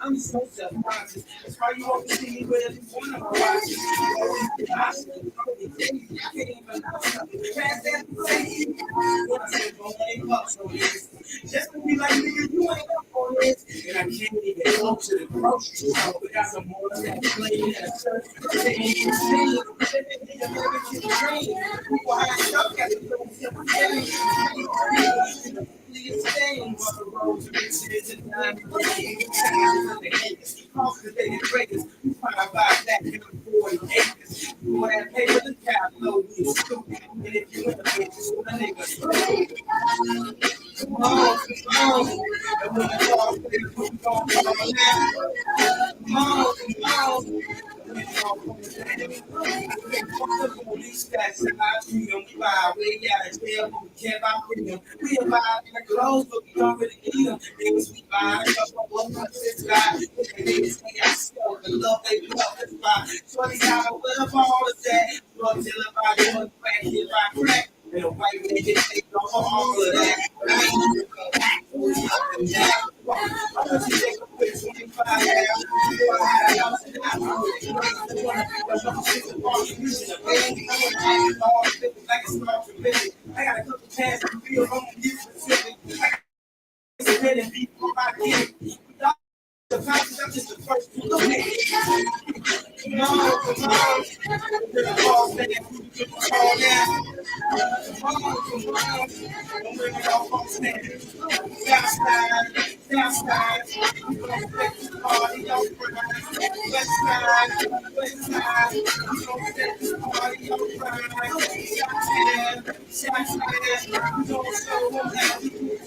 I'm so self-conscious. That's why you always see me with every one of my watches. I can't even pass that thing. Just to be like, nigga, you ain't up on this. And I can't even go to the grocery store without some more of that playing in a church. They ain't even seen it. People have stuff at the door. Thing, but the road to riches and diamonds, the haters, cultivated breakers, you find out that can afford acres. You want that paper, the cap, no, you stupid. And if you in the bitches, a nigga, come on, come on. And when you talk, they put you on now. Come on, come on. Police stats and I treat them fine. We out of jail, but we can't buy freedom. We alive in the clothes, but we don't really need them. Niggas we buy a couple of months this guy. Niggas say I sell the love they love this buy. Shorty got a whip all of that. Love till if I do a crack, if I crack. And a white man can take all of that. I got a couple chance to feel on the specific. I got to be for my kid. The fact I'm just the first to look at it. Come on, come on. The ball man, you can call now. Come on. Don't bring it all from standing. Downside. We gon' set this party on fire. West side. We gon' set this party on fire. Shout, we gon' show them how we do it.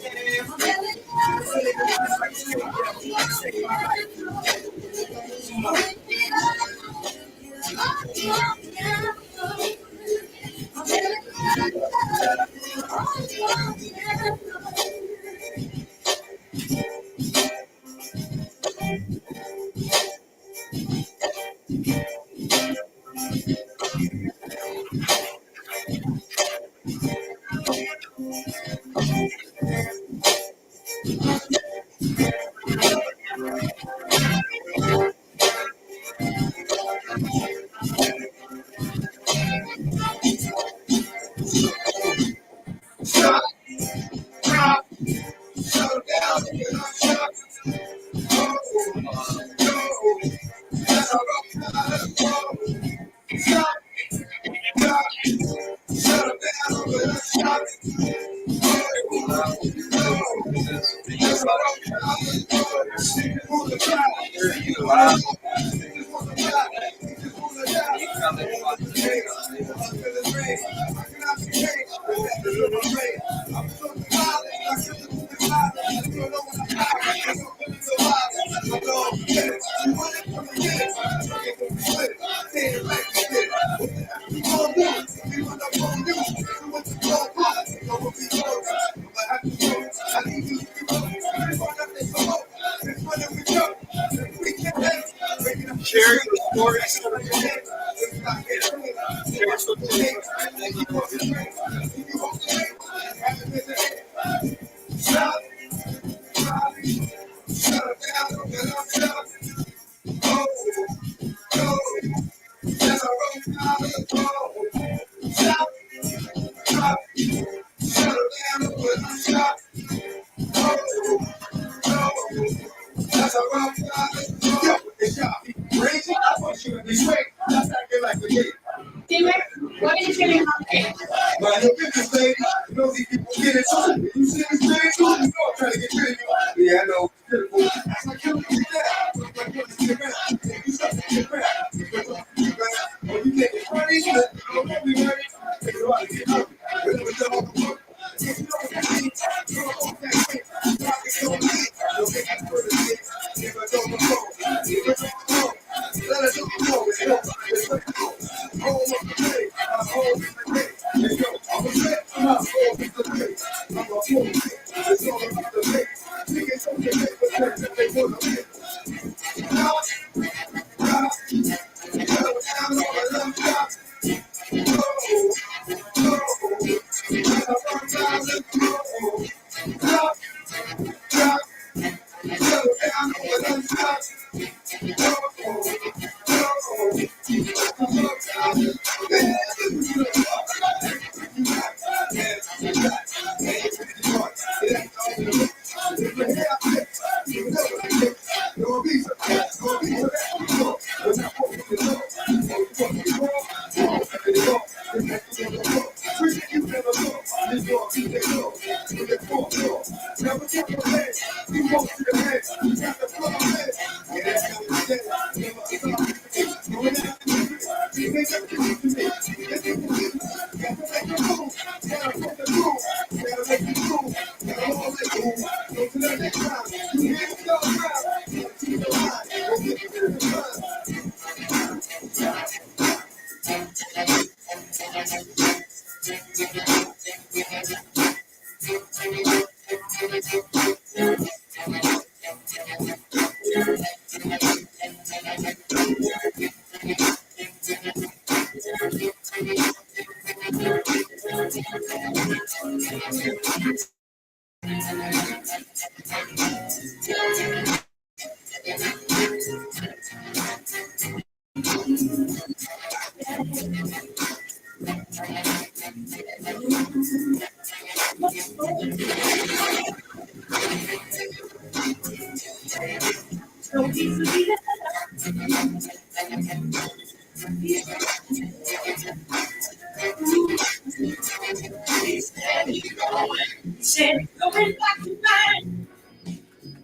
Said, going back to mine.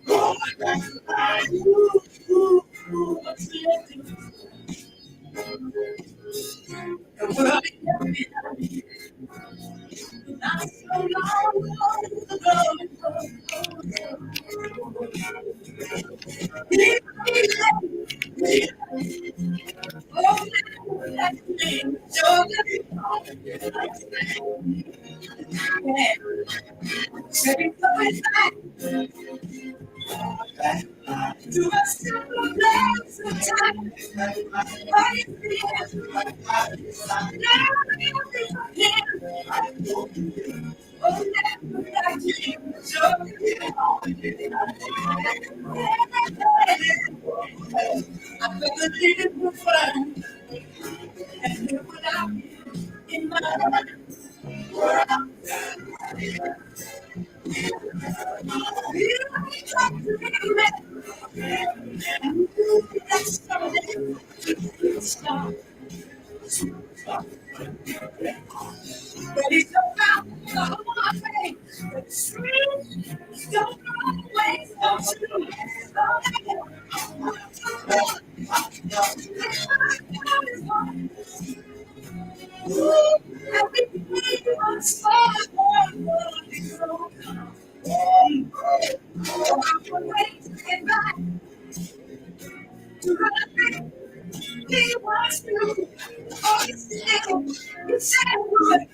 Going back to mine. Ooh, what's left in the world is coming. Not so long ago. Said, going back to a simple place of time. What is it? Never again. Oh, never again. So, I'm gonna leave it for fun and live without in my life. You talk to me, that's something to stop. But it's about the whole thing. It's true. Don't always go to everything was so I'm waiting to get back to the he wants to. Oh, you said it would.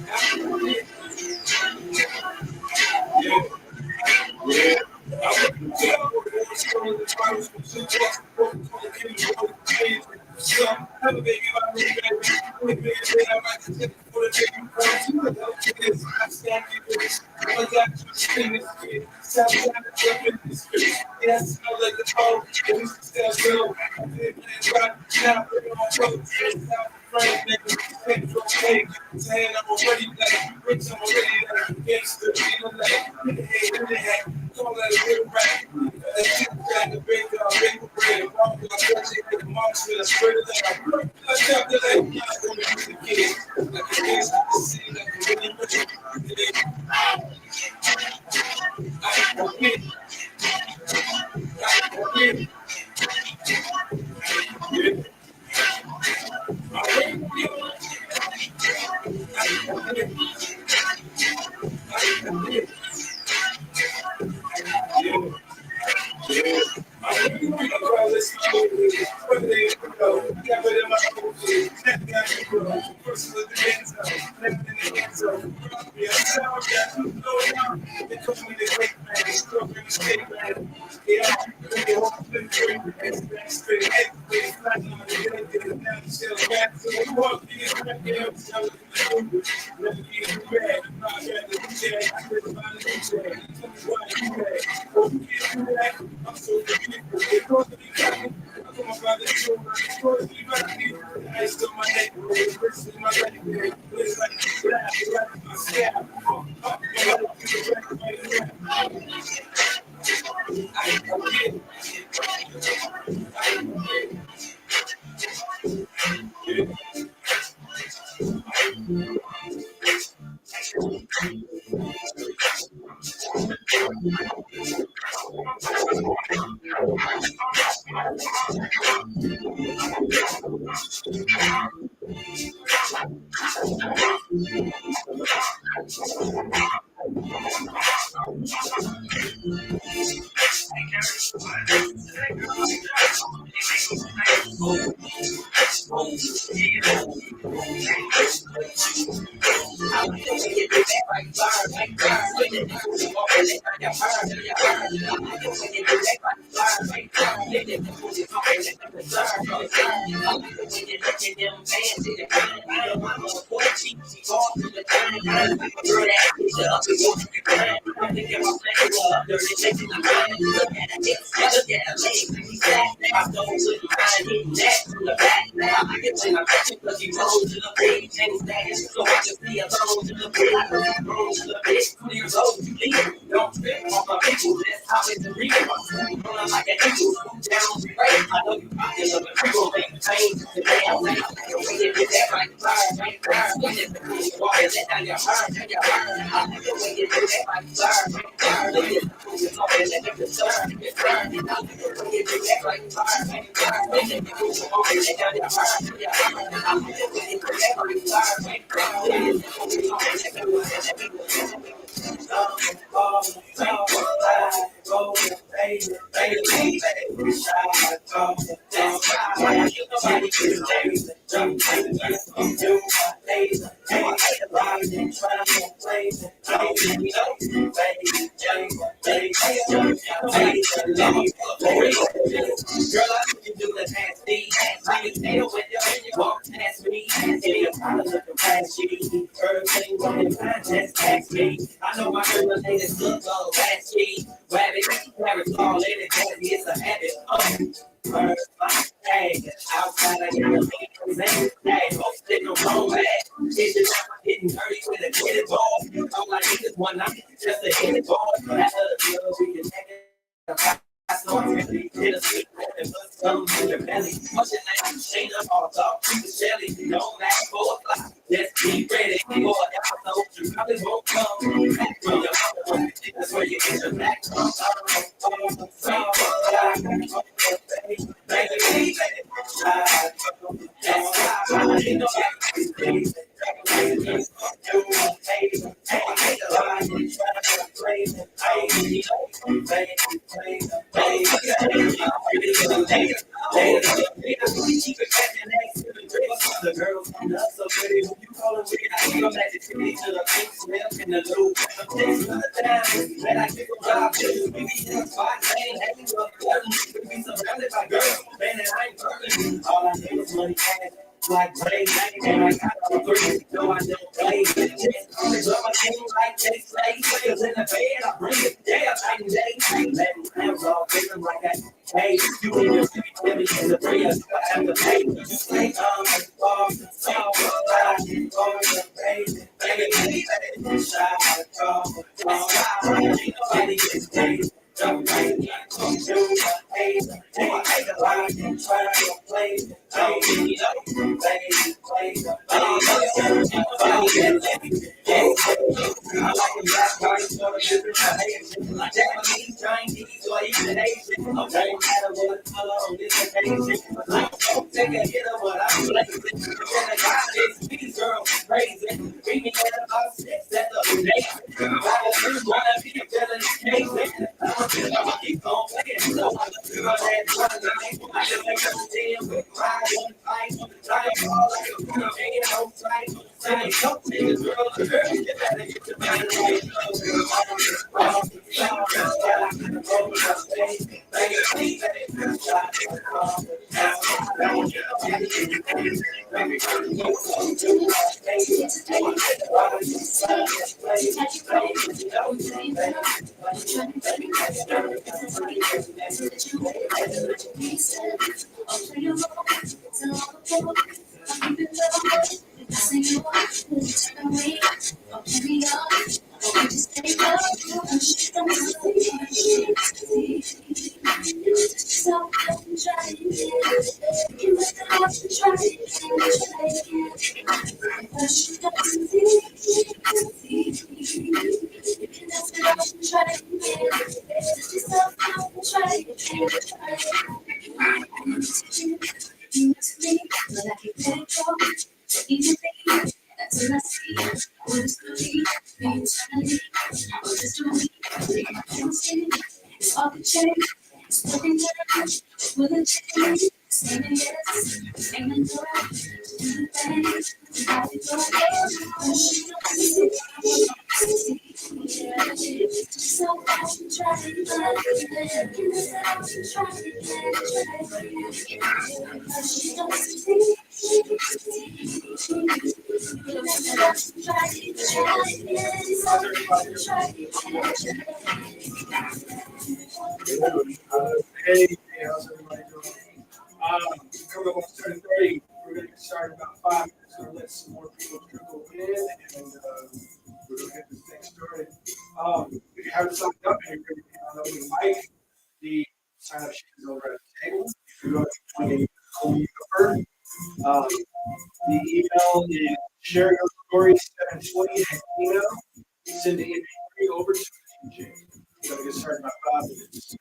I want Yes, I like the whole, and we still go. I did plans right now, put it on road. Frank, nigga, petrol cake. Saying I'm already like, rich, I'm already like, gangster, you know, like, hey, really, hey, call that a real rap. Got the big dog, big bread, walk with a person, the monks with a spirit of that. Let's have the late night when the kids, like the kids, the city, like the really rich. I forget, I forget, like Ray, and I got all three, so I don't play. Love my team like they say, players in the bed, I bring it down, night and day. Letting clowns all feeling like that. Hey, you need to be living in the prayers, I have to pay. You say, Japanese, Chinese, or even Asian. Okay, matter what color on this occasion. Take a hit of what I'm blazing. Then I got this piece, girl, crazy. Bring me at about 6 at the day. I just wanna be feeling crazy. I'ma keep on playing. So I'm that one night. I just make up the deal with pride on time. All like a girl, ain't no time. Say, don't take a girl, you better get the man right. Hey, how's everybody doing? Coming up on 7:30, we're going to get started about 5 minutes. So let some more people trickle in, and we're going to get this thing started. If you haven't signed up and you're going to be on the mic, the sign up sheet is over at the table. If you go to the the email is share your story 720 at email. Send the MP3 over to the DJ. We're going to get started in about 5 minutes.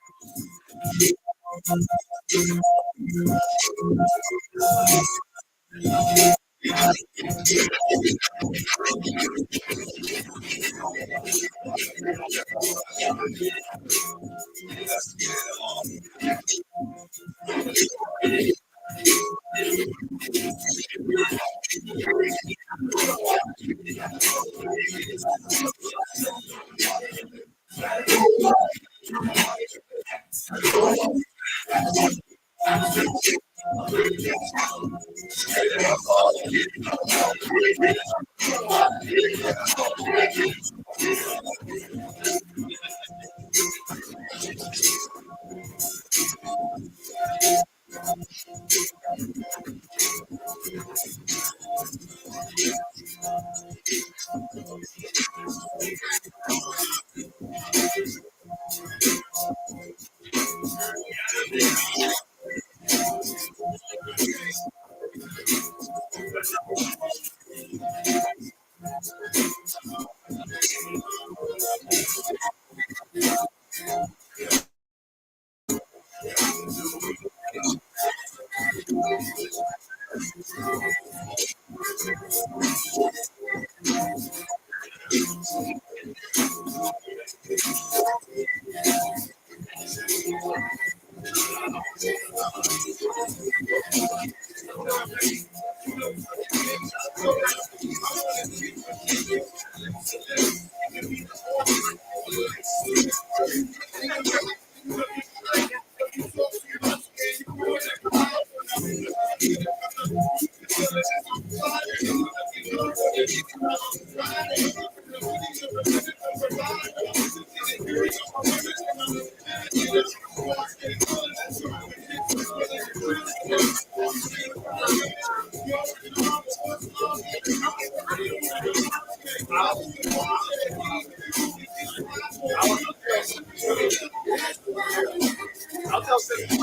I'll tell Sister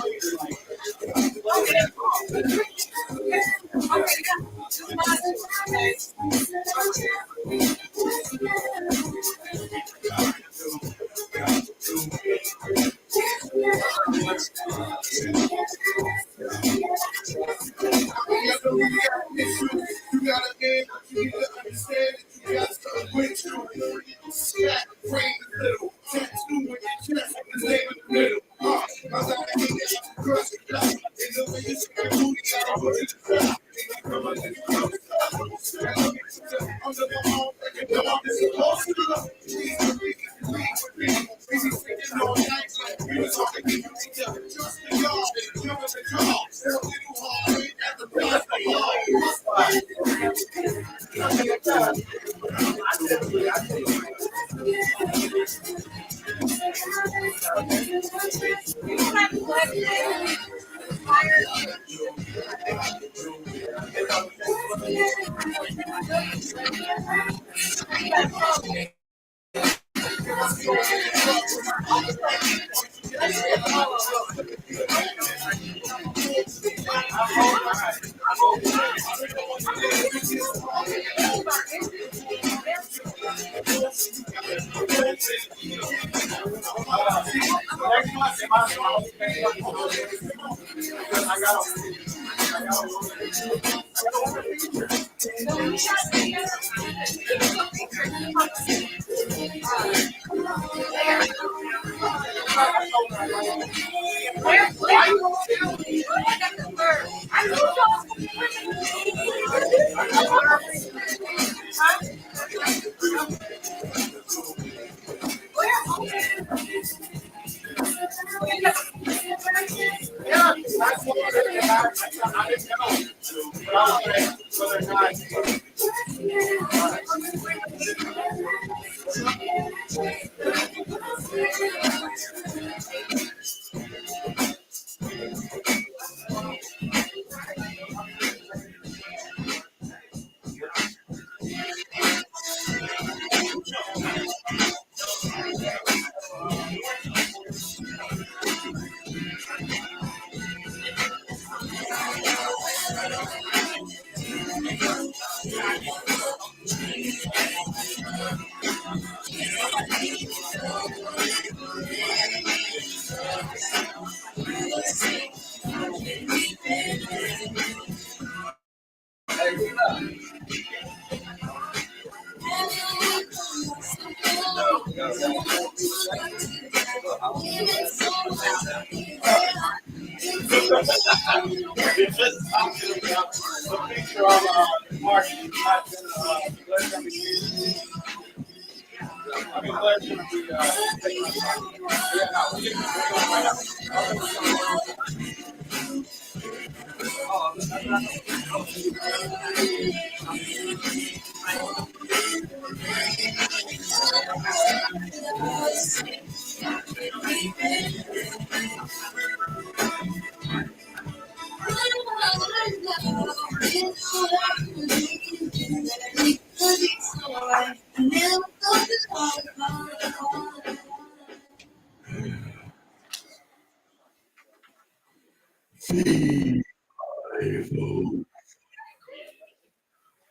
you got a man, you need to understand that you got to win to stack, brain a little, tattoo in your chest, the name in the middle. I got a hate that girls and guys, and the way you see my booty, I put it in the back. Under the arm, like a dog is supposed to go. She's a freak, with me. Baby, freaking all night, like we was talking to each other. Trust the y'all, jump in the car. Tell me to hard, ain't at the price of It's just talking about the picture of Mark. I'm glad to be taking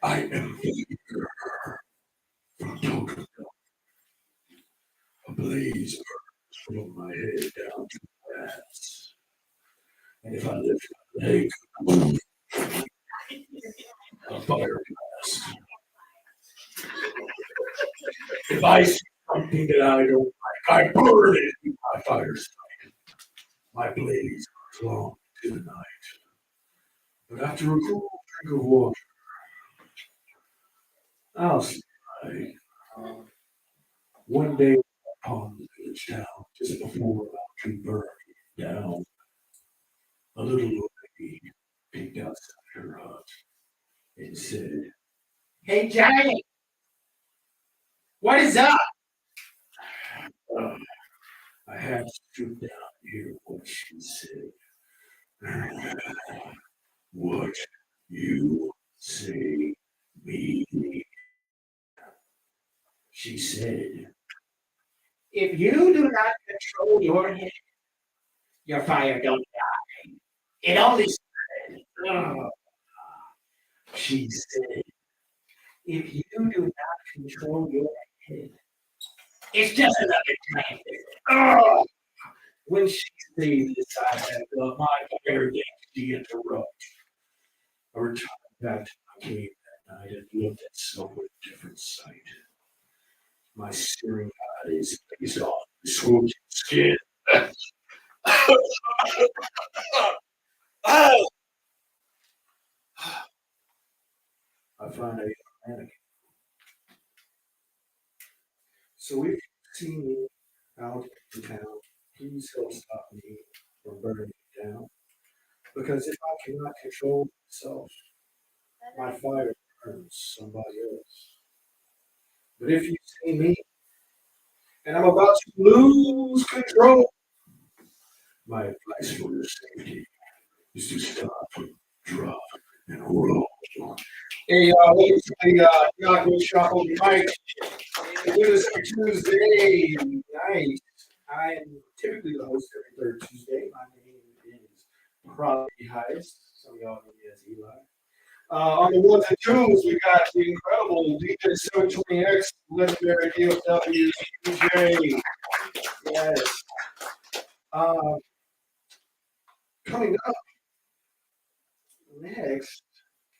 I am here from Tokyo. A blaze burns from my head down to my ass. And if I lift my leg, a fire blast. If I see something that I don't like, I burn it with my fire strike. My blaze burns long into the night. But after a cool drink of water, I'll sleep right. One day upon the village town, just before about to burn down, a little old lady peeked outside her hut and said, "Hey, Johnny, What is up? Uh, I had to stoop down and hear what she said. What you say me? She said, if you do not control your head, your fire don't die. It only spread. Oh, she said, if you do not control your head, it's just another planet. Oh, when she said this, I had my fire against the interrupt. I returned back to my cave that night and looked at somewhat different sight. My searing eyes gazed on the swooping skin. Oh! I found a mannequin. So if you see me out in town, please help stop me from burning it down. Because if I cannot control myself, my fire burns somebody else. But if you see me and I'm about to lose control, my advice for your safety is to stop, drop, and roll. Hey, welcome to the Yacht Shop on Mike. It is Tuesday night. I am typically the host every third Tuesday. My name is Probably Heist. Some of y'all know me as Eli. On the ones and twos, we got the incredible DJ 720X, legendary DFW DJ. Yes. Coming up next,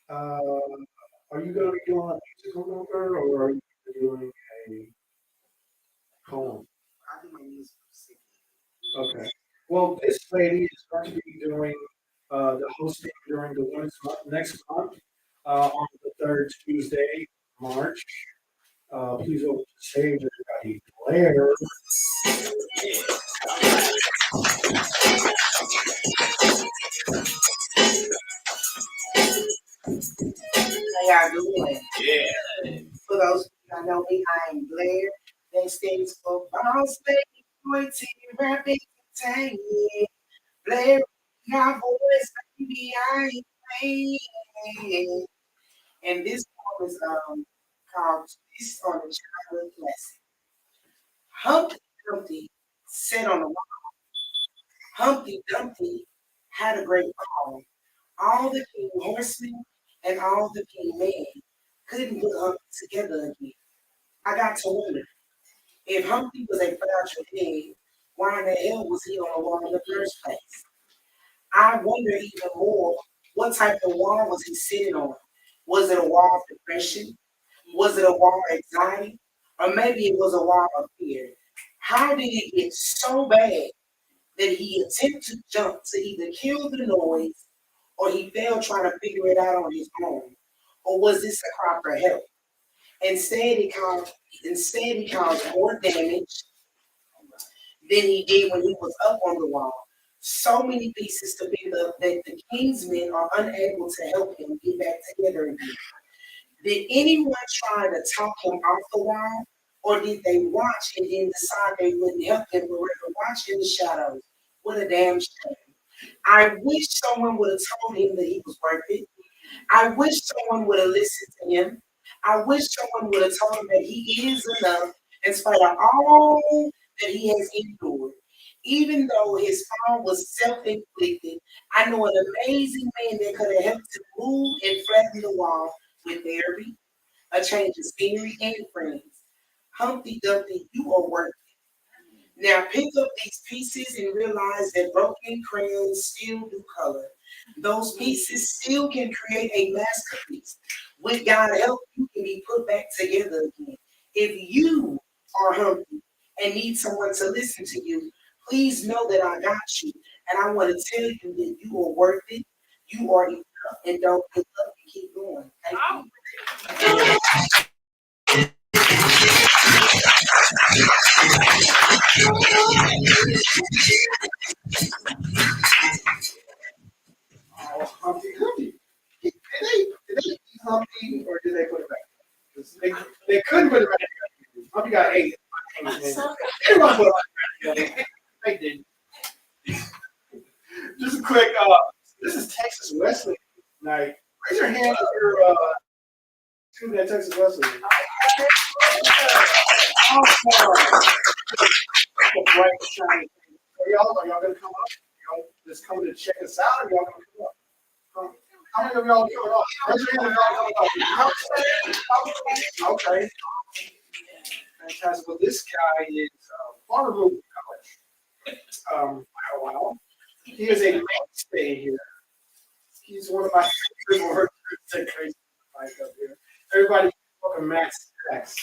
are you going to be doing a musical number or are you doing a poem? I think my music was Okay. Well, this lady is going to be doing the hosting during the women's month next month on the third Tuesday, March. Please open the stage, everybody. Blair. How y'all doing? Yeah. For those who don't know me, I am Blair. That stands for Boss Lady Pointy Rabbit Tangy. Blair, my voice, baby, I ain't playing. And this poem is called Twist on the Childhood Classic. Humpty Dumpty sat on the wall. Humpty Dumpty had a great fall. All the king horsemen and all the king men couldn't put Humpty together again. I got to wonder, if Humpty was a fragile egg, why in the hell was he on the wall in the first place? I wonder even more, what type of wall was he sitting on? Was it a wall of depression? Was it a wall of anxiety? Or maybe it was a wall of fear? How did it get so bad that he attempted to jump to either kill the noise or he failed trying to figure it out on his own? Or was this a cry for help? Instead he caused more damage than he did when he was up on the wall. So many pieces to build up that the king's men are unable to help him get back together again. Did anyone try to talk him off the wall? Or did they watch and then decide they wouldn't help him, but rather watch in the shadows? What a damn shame. I wish someone would have told him that he was worth it. I wish someone would have listened to him. I wish someone would have told him that he is enough in spite of all that he has endured. Even though his fall was self-inflicted, I know an amazing man that could have helped him move and flatten the wall with therapy, a change of scenery, and friends. Humpty Dumpty, you are worth it. Now pick up these pieces and realize that broken crayons still do color. Those pieces still can create a masterpiece. With God's help, you can be put back together again. If you are hungry and need someone to listen to you, please know that I got you. And I want to tell you that you are worth it. You are enough. And don't give up and keep going. Thank you. Oh, Humpty Dumpty. Did they eat Humpty or did they put it back? 'Cause they couldn't put it back. hope you got 8. Everyone put on. They did. Just a quick, this is Texas Wesley night. Raise your hand if you're student at Texas Wesley. Bright, shiny. Are y'all gonna come up? Y'all just coming to check us out, or y'all gonna come up? How many of y'all coming up? Raise your hand if y'all coming up. Okay. Fantastic. Well, this guy is Farmerville College. Wow. He is a mainstay here. He's one of my favorite workers. It's a crazy mic up here. Everybody, welcome Max Stacks.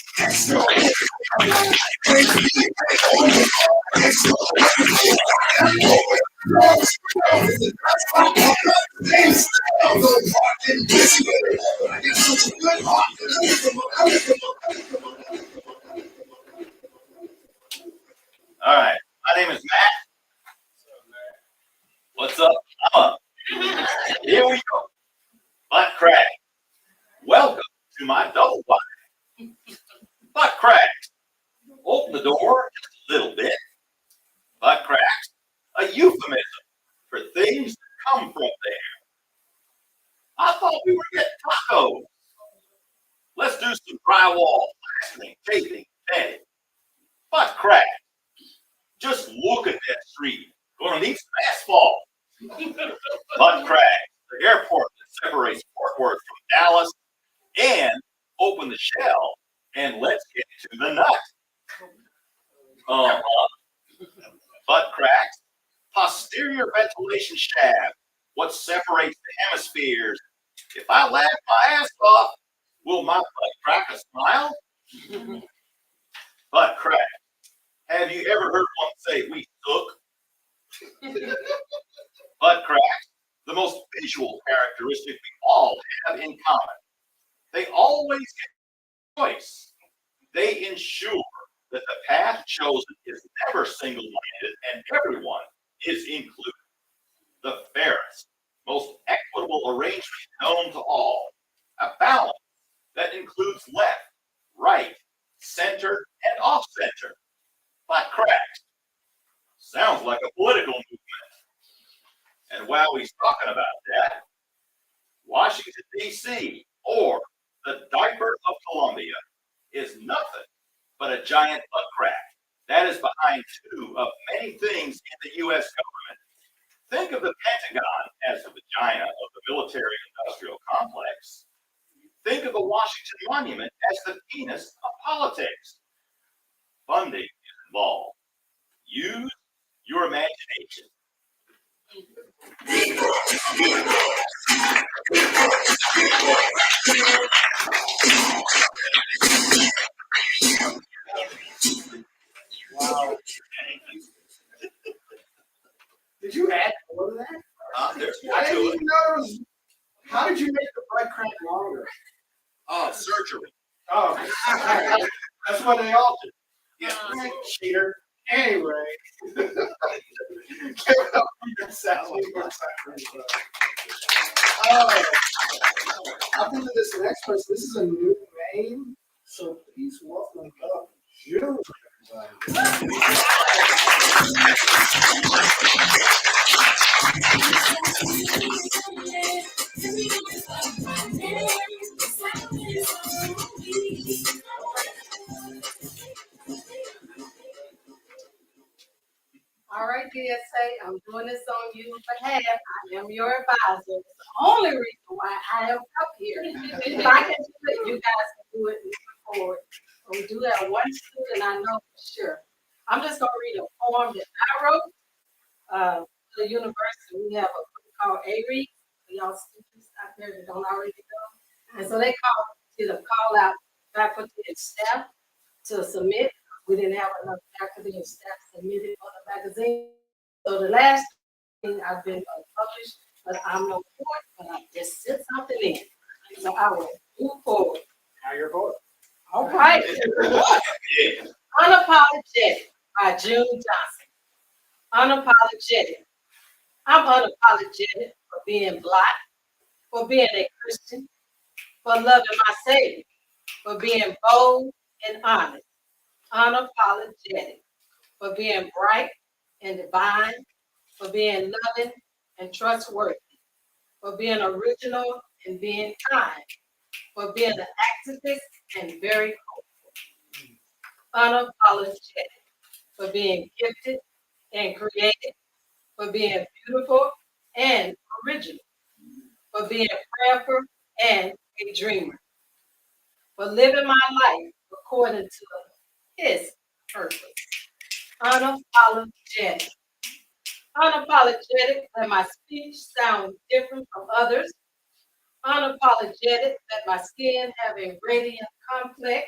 All right, my name is Matt. What's up? I'm up. Here we go. Butt crack. Welcome to my double wide. Butt crack. Open the door just a little bit. Butt cracks. A euphemism for things that come from there. I thought we were getting tacos. Let's do some drywall, plastering, taping, bedding. Butt crack. Just look at that street. Gonna need some asphalt. Butt crack. The airport that separates Fort Worth from Dallas. And open the shell and let's get to the nut. Butt cracks. Posterior ventilation shaft. What separates the hemispheres. If I laugh my ass off, will my butt crack a smile? Butt crack. Have you ever heard one say we suck? Butt cracks. The most visual characteristic we all have in common. They always get a choice. They ensure that the path chosen is never single-minded and everyone is included. The fairest, most equitable arrangement known to all. A balance that includes left, right, center, and off-center. Butt cracks. Sounds like a political movement. And while he's talking about that, Washington, D.C., or the diaper of Columbia, is nothing but a giant butt crack that is behind two of many things in the U.S. government. Think of the Pentagon as the vagina of the military-industrial complex. Think of the Washington Monument as the penis of politics. Funding is involved. Use your imagination. Wow. Did you add more to that? There's I more didn't to even it. know there was. How did you make the butt crack longer? Surgery. Oh, that's what they all do. Yeah. Cheater. Anyway. That sounds like what's happening. I'll get to this next person. This is a new name, so please welcome up June. All right, DSA, I'm doing this on your behalf. I am your advisor. It's the only reason why I am up here. If I can do it, you guys can do it and move forward. We do have one student I know for sure. I'm just gonna read a form that I wrote. For the university, we have a group called AREAD, for y'all students out there that don't already know. And so they did a call out faculty and staff to submit. We didn't have enough faculty and staff submitted for the magazine. So the last thing I've been published, but I'm no court, but I just sent something in. So I will move forward. Now you're voting. All right. Yeah. Unapologetic by June Johnson. Unapologetic. I'm unapologetic for being Black, for being a Christian, for loving my Savior, for being bold and honest, unapologetic, for being bright and divine, for being loving and trustworthy, for being original and being kind, for being an activist and very unapologetic, for being gifted and creative, for being beautiful and original, for being prayerful and a dreamer, for living my life according to His purpose. Unapologetic. Unapologetic that my speech sounds different from others. Unapologetic that my skin have a radiant complex.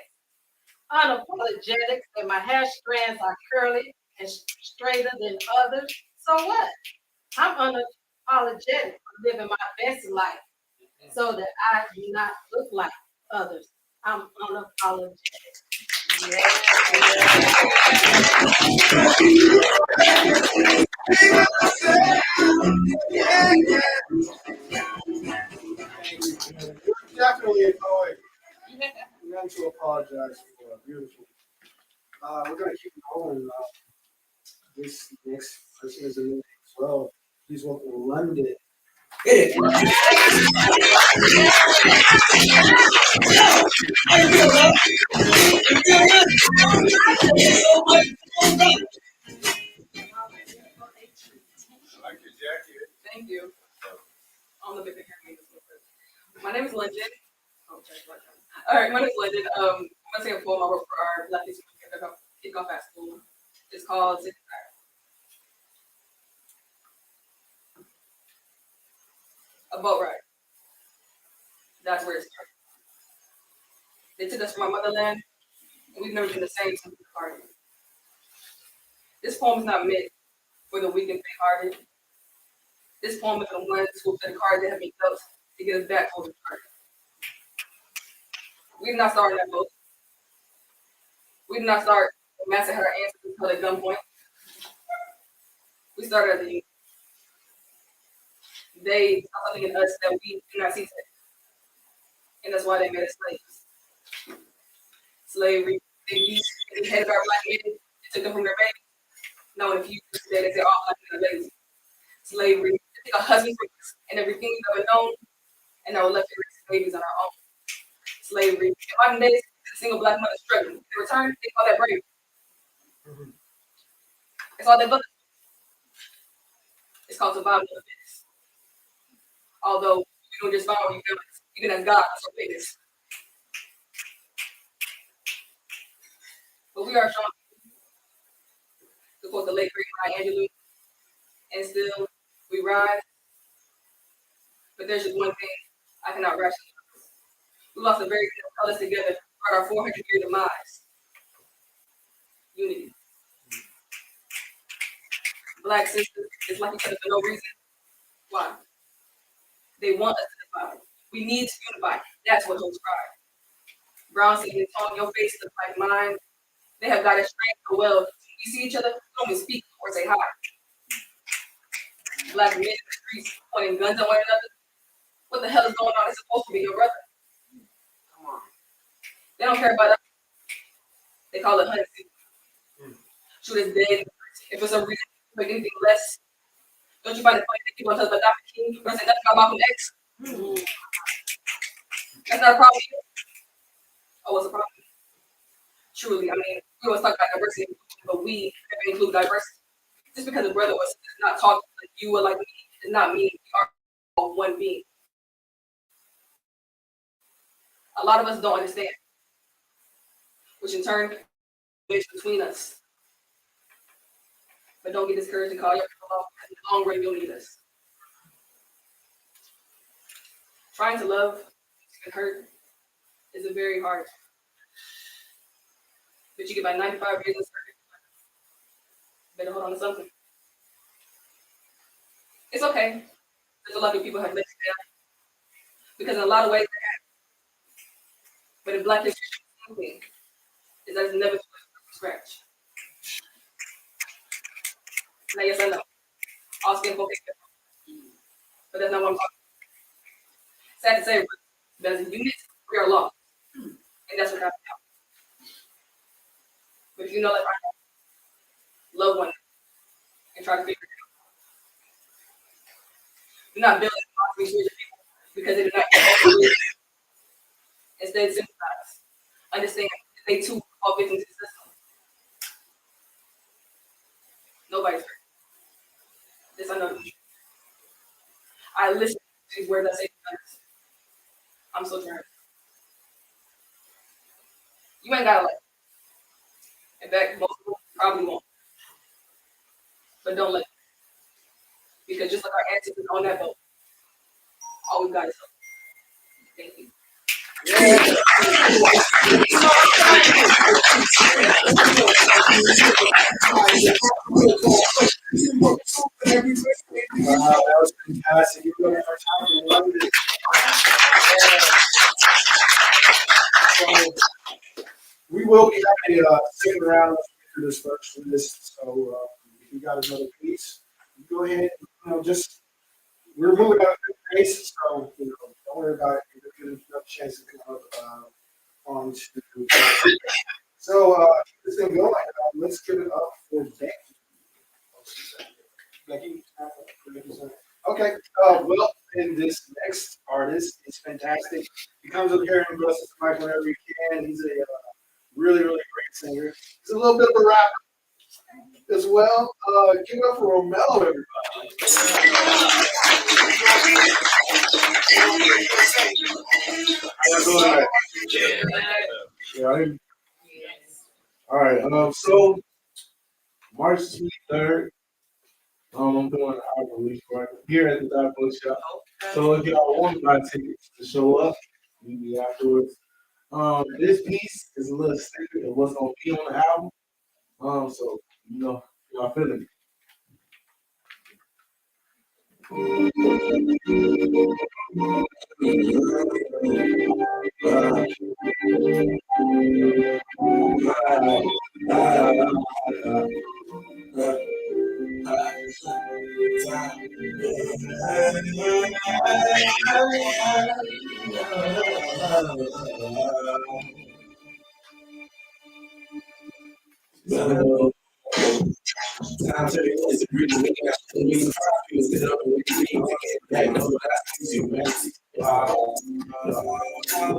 Unapologetic that my hair strands are curly and straighter than others. So what? I'm unapologetic for living my best life so that I do not look like others. I'm unapologetic. Definitely a poet. Meant to apologize for. Beautiful. We're gonna keep going. This next person is a new as well. He's welcome to London. Hit it. Like your jacket. Thank you. On the big hair makeup. My name is London. Oh, all right, my name is London. I'm gonna say a poem I wrote for our Black History kickoff at school. It's called Sick and Tired. A boat ride. That's where it started. They took us from our motherland, and we've never been the same since we departed. This poem is not meant for the weak and faint-hearted. This poem is for the ones who play the cards that have been dealt to get us back where we started. We did not start in that boat. We did not start when Master had our ancestors held at gunpoint. We started as a youth. They saw something in us that we do not see today. And that's why they made us slaves. Slavery, they beat and beheaded our black men and took them from their babies. Now in a few years today, they say all black men are lazy. Slavery, they took our husbands from us and everything we've ever known, and now we're left to raise babies on our own. Slavery. In modern days, a single black mother struggling. In return, they call that bravery. It's all they look. It's called survival of the fittest. Although you don't just follow you even as God, that's our biggest. But we are strong. To quote the late great Maya Angelou, and still we rise. But there's just one thing I cannot rationalize. We lost the very thing that held us together for our 400-year demise. Unity. Black sisters is like each other for no reason. Why? They want us to divide. We need to unify. That's what holds pride. Brown skin and tone, your face looks like mine. They have got it straight so well. You see each other, don't even speak or say hi. Black men in the streets pointing guns at one another. What the hell is going on? It's supposed to be your brother. Come on. They don't care about us. They call it hunting season. Shoot is dead. If for some reason you make anything less, don't you find it funny that people tell us about Dr. King or say nothing about Malcolm X? That's not a problem either. Oh, what's the problem? Truly, I mean, we always talk about diversity, but we never include diversity. Just because a brother or sister is not talking like you or like me does not mean we are all one being. A lot of us don't understand, which in turn is between us. But don't get discouraged and call your people off, because in the long run you'll need us. Trying to love and hurt is a very hard. But you get about 95 years of service. Better hold on to something. It's okay. There's a lot of people who have let you down. Because in a lot of ways they have. But in Black history, one thing is that it's never too late from scratch. Now, yes, I know. All skin folk is different. But that's not what I'm talking about. Sad to say, but as a unit, we are lost. And that's what happened now. But if you know, like, love one and try to figure it out. You're not building monsters with people because they do not get over. Instead, sympathize. Understand that they too fall victim to the system. Nobody's hurt. This I know. I listen to these words I say to others. I'm so tired. You ain't gotta like. In fact, most people probably won't. But don't let it. Because just like our ancestors on that boat, all we got is hope. Thank you. Wow, that was fantastic. You're going for time and loved it. So we will be having a second round after this first for this. So if you got another piece, go ahead. Just we're moving at a good pace, so don't worry about it. You're going to have a chance to come up on to. So this thing going. Let's give it up for Becky. Becky. Okay. Well, and this next artist is fantastic. He comes up here and blesses the mic whenever he can. He's a really, really great singer. He's a little bit of a rapper as well. Give it up for Romello, everybody. How you doing? Yeah. All right. So March 23rd. I'm doing an album release right here at the Dot Bookshop. So if y'all want to buy tickets to show up, meet me afterwards. This piece is a little snippet of what's gonna be on the album. So y'all feeling it. Time to is really making us believe people sit up and we that know that I see humanity.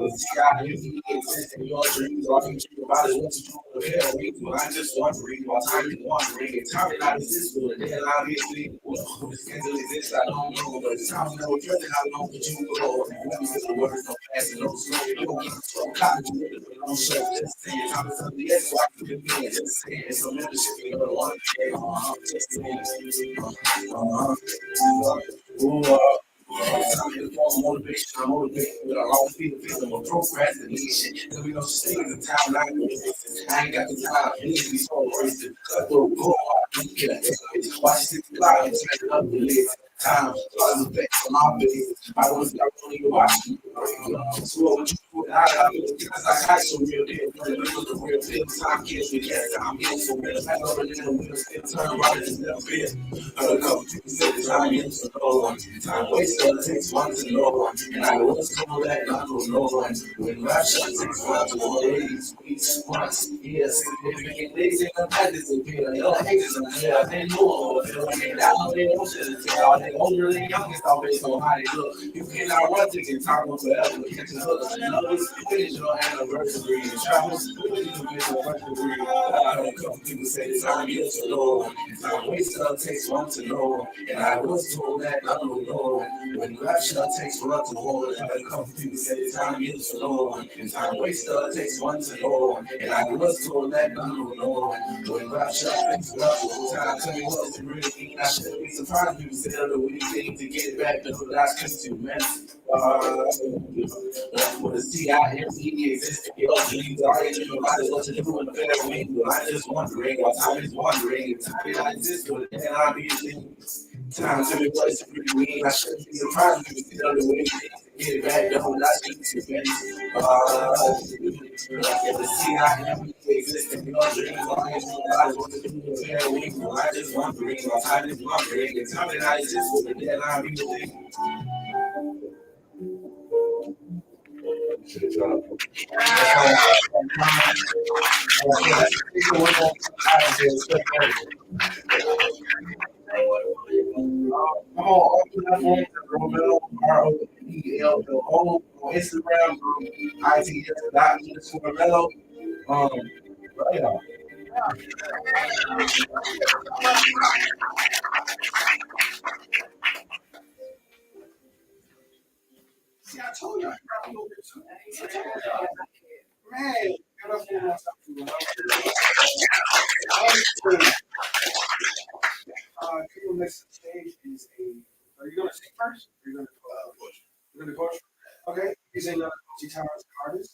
See, I exist in your dreams. All you dream about is what you do with hell. I just wondering while time is wandering. And time not exist for the dead obviously. Well, this candle exists, I don't know. But it's time to know present how long would you go. Let me say the words don't pass and no slow. You don't get so cotton to it, but don't show. Just saying, time is something else, so I can begin. Just saying, it's a membership, you know, one day. Just saying, motivation, I'm motivated, but I don't feel the feeling of procrastination. There'll be no state in the time I ain't got the time, it needs to be so wasted. Cut through, go hard, you can't take it. Watch 6 live and turn it up the list. Time, cause the effects on my face. I don't even watch you. So what you put out, I got some real deal. The real deal, time kills me. Yes, time kills so real. I know that the wheel still turn right as never been. A couple people said the time is to no one. Time wasted takes one to know one. And I was told that not to no one. When rap shot takes one to all days, weeks, months, years, significant days in the night disappear. Your haters in the air, they know what they're doing. Down there, don't shit to tell. They older than youngest, all based on how they look. You cannot run thinking time will forever. Catch a hook. Love is finish your anniversary. Travel is good, you can get your anniversary. I heard a couple people say the time is to know. Time wasted takes one to know. And I was told that I don't know. When rap shot takes one to hold. I heard a couple people say the time is to know. And time wasted takes one to know. And I was told that I don't know. When rap shot takes one to hold. Time tell me what's the real mean. I shouldn't be surprised people say that we need to get back to the last country, man. With the CIME existing, your dreams are in your mind, what to do in the better way. I'm just wondering, while time is wondering, if time did not exist, but then I'll be a thing. Time to be what it's really mean. I shouldn't be surprised if you see other ways to get back to the last country, man. The CIME existing, your dreams are in your mind, what to do in the better way. I'm just wondering, while time is wondering, if time did not exist, but then I'll be a thing. Come on, open up on Romelo, ROPELO on Instagram, ITS.Romelo. Right now. See, I told you I got a little bit too. I told y'all. Man, get up here and talk to you. People next to the stage is are you going to sing first? Or are you going to push? You're going to push? Okay. He's another multi-talented artist.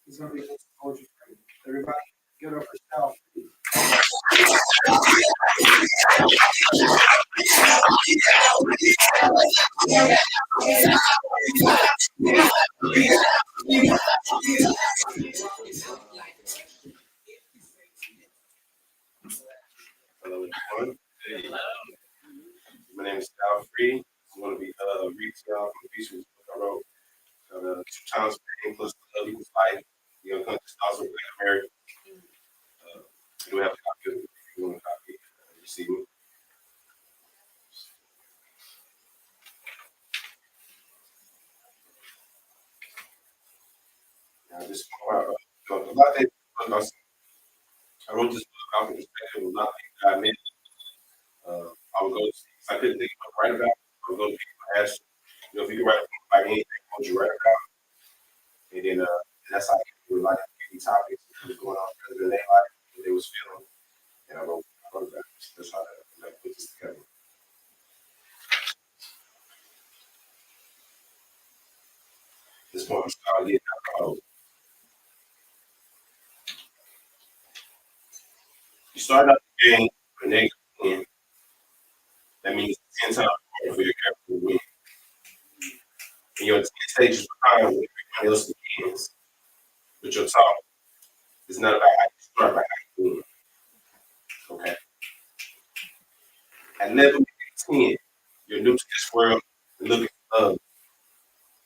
He's going to be a poetry friend. Everybody, get up for Style Free. Hello, everyone. Hey. My name is Al Free. I'm going to be reading to y'all from the piece book I wrote. 2 times pain plus the love equals life. The unconscious thoughts of Black America. You don't have to copy it if you want to copy it. You see me. Now, this is a lot of things I wrote this book out from the perspective of a lot of people that I met. I would go to, if I couldn't think of what to write about, I would go to people and ask, if you could write about anything, what would you write about? And then that's how I came to like any topics that was going on in their life, what they was feeling. And I wrote about it. That's how I put this together. This point was called Getting Out. You start out the game with a negative 10. That means 10 times harder for your character to win. And your 10 stages behind what everyone else begins. But your talk is not about how you start, but how you win. Okay. At level 10, you're new to this world and looking for love,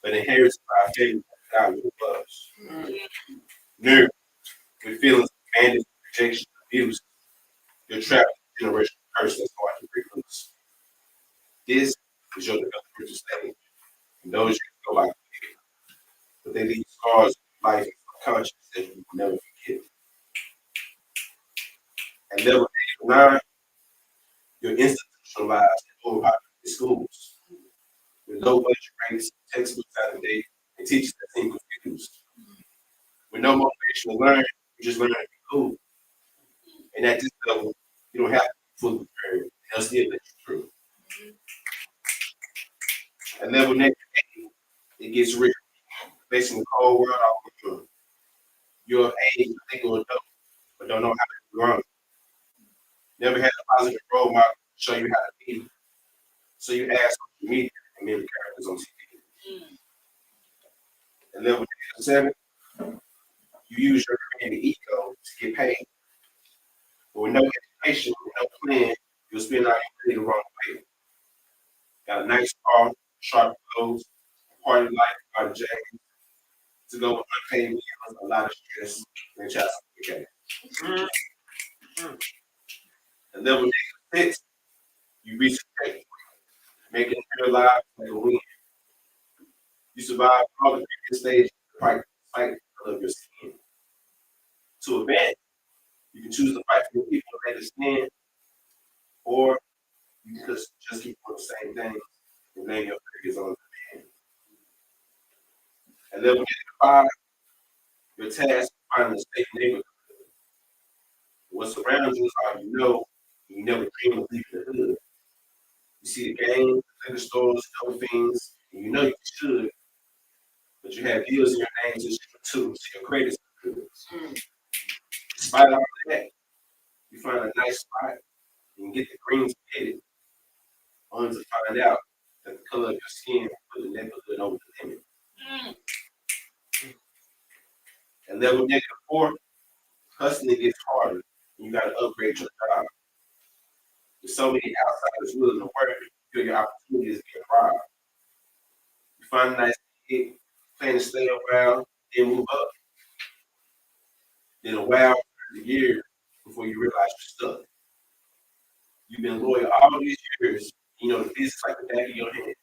but inherited by a favorite God with loves. Nerd, with feelings of abandonment, rejection, abuse, you're trapped in a generational curse that's hard to break loose. This is your developmental stage. And those you can go like fear, but they leave scars of life and subconscious that you will never forget. At level 9, you're institutionalized in overpopulated schools with low budget rates, textbooks out of date, and teachers that seem confused. With no motivation to learn, you just learn to be cool. And at this level, you don't have to be fully prepared. They'll still let you through. At level -8, it gets real. Facing the cold world all the time. You're of age, you think you're adult, but don't know how to grow. Never had a positive role model to show you how to be. So you ask social media and maybe characters on TV. At level -7, you use your creative ego to get paid. But with no education, with no plan, you'll spend all your money the wrong way. Got a nice car, sharp clothes, party life, out of James, to go with unpaid meals, a lot of stress, and child support. At level -6, you reach a break, making your life like a win. You survive all the previous stages to fight the fight of your skin. To advance, you can choose to fight for the people that understand, or you can just keep doing the same thing and name your figures on the man. At level -5, your task is finding a safe neighborhood. What surrounds you is all you know, and you never dream of leaving the hood. You see the gangs, the liquor stores, other things, and you know you should, but you have bills in your names and shit too, so your credit's good. Despite all of that, you find a nice spot and get the greens headed, only to find out that the color of your skin put the neighborhood over the limit. At level -4, hustling gets harder, and you gotta upgrade your job. With so many outsiders willing to work, you feel your opportunities get robbed. You find a nice gig, plan to stay around, then move up. Then a while, a year before you realize you're stuck. You've been loyal all these years. You know the business like the back of your hand.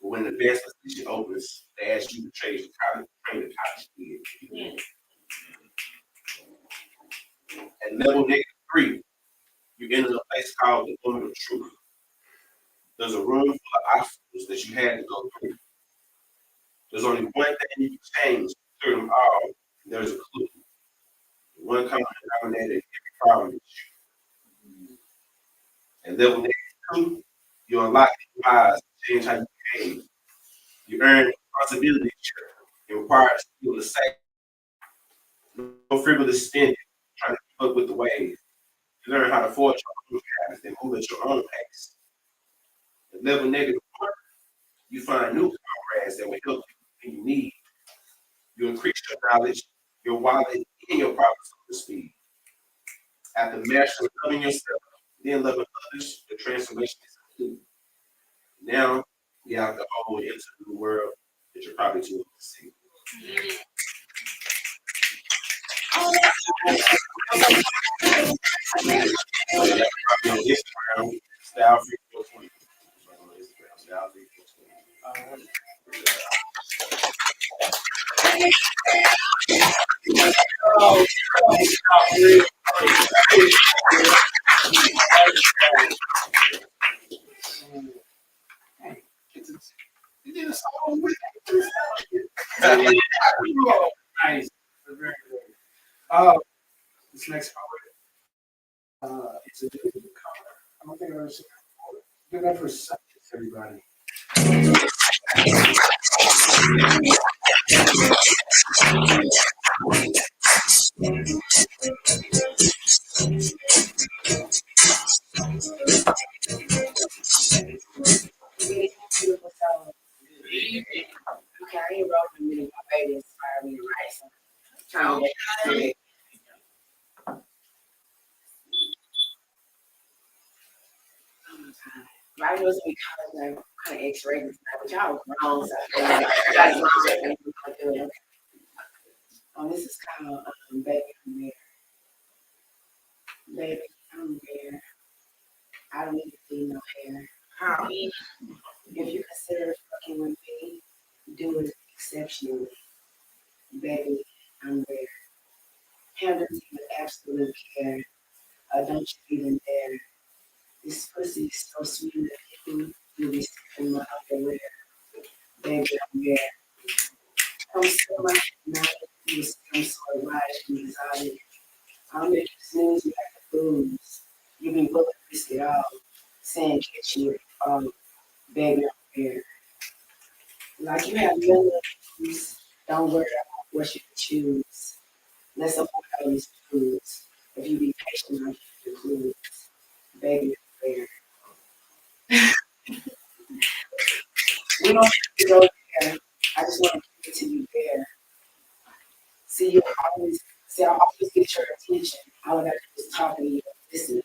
But when the best position opens, they ask you to trade the college, train the college kid. At level -3, you enter a place called the moment of truth. There's a room full of obstacles that you had to go through. There's only one thing you can change through them all. There's a clue. One common denominator in every problem is you. At level -2, you unlock your eyes, change how you behave. You earn responsibility and require skill to say. No frivolous spending, trying to keep up with the wave. You learn how to forge your own path and move at your own pace. At level -1, you find new comrades that will help you when you need. You increase your knowledge, your wallet, and your problem speed. After mastering loving yourself, then loving others, the transformation is complete. Now, you have to hold into the new world that you're probably too old to see. Probably on Instagram, Style Free 420. On Instagram, Style Free 420. You did a song with Nice. Very good. This next color, it's a different color. I don't think I've ever seen that before. Do that for a second, everybody. Beautiful song. Okay, I ain't wrote in a minute. My baby inspired me to write something. Trying to make Right, was we kind of X-rated, but y'all grown, so this is called Baby I'm There. Baby I'm there. I don't need to see no hair. How? If you consider fucking with me, do it exceptionally. Baby, I'm there. Handle me with absolute care. Don't you even dare. This pussy is so sweet that you'll be sipping my underwear. Baby, I'm there. I'm so much mad. I'm so wide and exotic. I'll make you snooze like the booze. You be bullet biscuit off, saying catch you baby, I'm there. Like you have no love, don't worry about what you choose. Let's avoid all these foods. If you be patient, I'll give you the clues. Baby, I'm there. We don't have to go there. I just want to give it to you there. See, I always get your attention. All I got to do is talk to you, listen.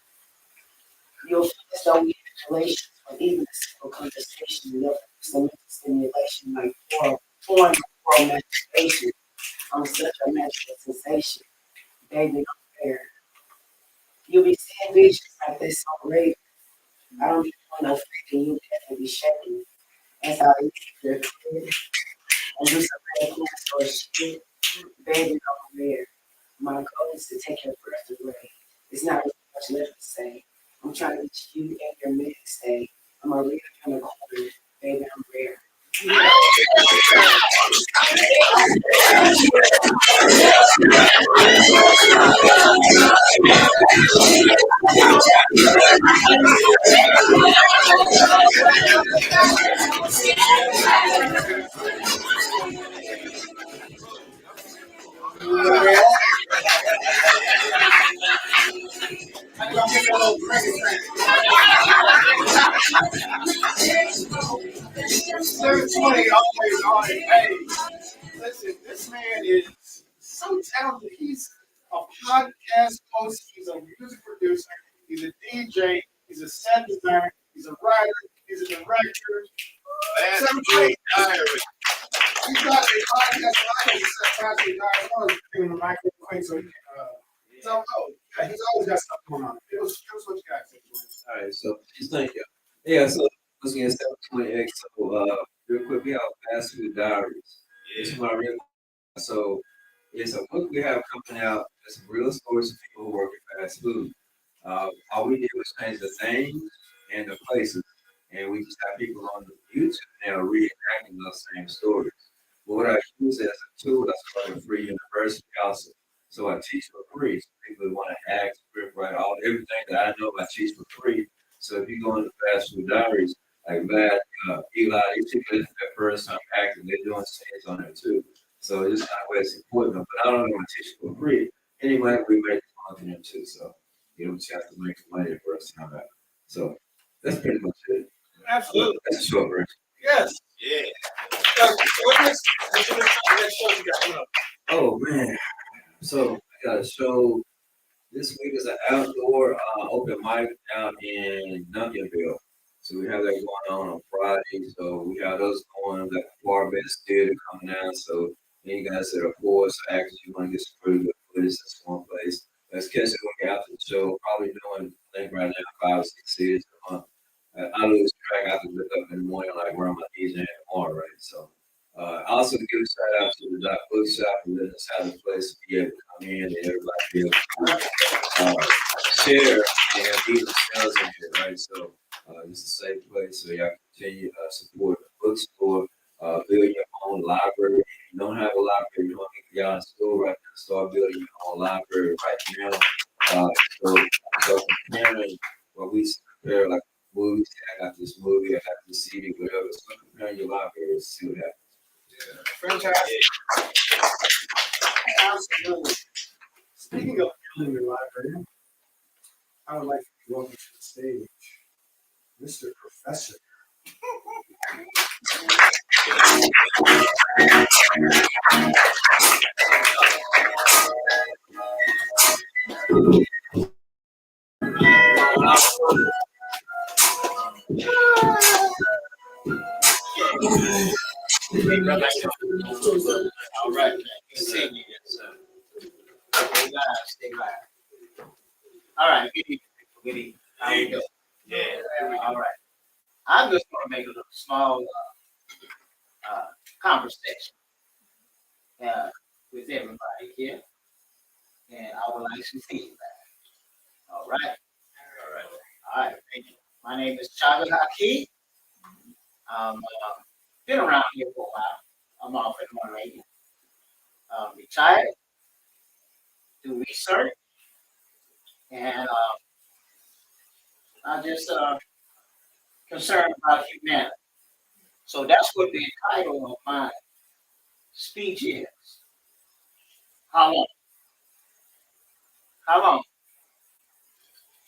You'll feel as though we have relations or even a simple conversation, some stimulation like foreign masturbation. I'm such a magical sensation. Baby, I'm there. You'll be seeing visions like this on radio. I don't be doing no faking, you'll definitely be shaking. As I leave your kid and do some red dance or shit. Baby, I'm there. My goal is to take your breath away. It's not really much left to say. I'm trying to reach you and your man stay. I'm a real kind of corner. Baby, I'm rare. Always on it. Hey, listen, this man is so talented. He's a podcast host, he's a music producer, he's a DJ, he's a set designer, he's a writer, he's a director. That's great diary. He's got a podcast live. He's Patrick Diamond, giving him a microphone so he can. So, yeah, he's always got stuff going on. It was what you guys think. All right, so thank you. Yeah, so once again, 720X. So real quick, we have Fast Food Diaries. It's my real. So it's a book we have coming out. It's some real stories of people who work at fast food. All we did was change the names and the places, and we just have people on YouTube now reenacting those same stories. But what I use as a tool, that's called a free university also. So I teach for free. So people who want to act, script write, everything that I know I teach for free. So if you go into Fast Food Diaries, like Matt, Eli, these people this is their first time acting, they're doing scenes on there too. So it's not a way of supporting them. But I don't know to teach for free. Anyway, we make fun of them too. So you don't have to make money the first time out. So that's pretty much it. Absolutely. That's a short version. Yes. Yeah. What's the next show you got coming up? Oh man. So I got a show this week is an outdoor open mic down in Duncanville. So we have that going on Friday. So we have those going, like Bar-Based Theater coming down. So any guys that are boards, actors, you want to get some pretty good footage, that's one place. Let's catch it when we get after the show. Probably doing, I think right now, 5 or 6 cities a month. I lose track. I have to look up in the morning, like where I'm DJing tomorrow, right? So also to give a shout out to the Doc Bookshop and letting us have a place to be able to come in and everybody be able to share and have decent sales in here, right? So it's a safe place. So y'all continue support the bookstore, build your own library. If you don't have a library, you don't need y'all in school right now. Start building your own library right now. So comparing what we compare like movies, I got this movie, I got this CD, whatever. So comparing your library and see what happens. Fantastic. Absolutely. Speaking of building your library, I would like to welcome to the stage Mr. Professor. All right, continue. Stay live. All right, good evening. How you doing? Yeah. All right. I'm just going to make a little small conversation with everybody here, and I would like some feedback. All right. All right. All right. Thank you. My name is Chaga Haki. Been around here for a while. I'm off at Monterey. Retired. Do research, and I'm just concerned about humanity. So that's what the title of my speech is. How long? How long?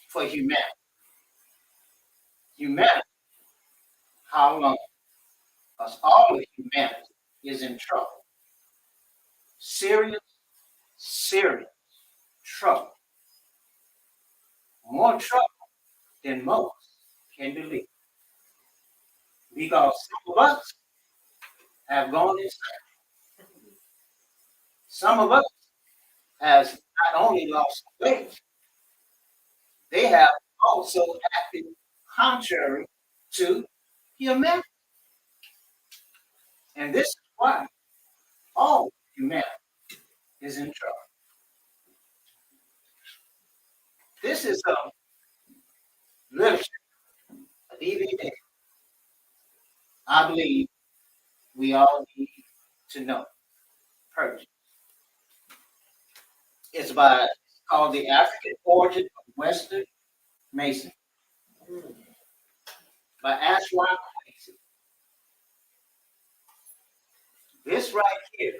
For humanity. Humanity. How long? Because all of humanity is in trouble. Serious, serious trouble. More trouble than most can believe. Because some of us have gone insane. Some of us has not only lost faith, they have also acted contrary to humanity. And this is why all humanity is in trouble. This is a literature, a DVD. I believe we all need to know. Purchase. It's called The African Origin of Western Mason by Ashwan Quincy. This right here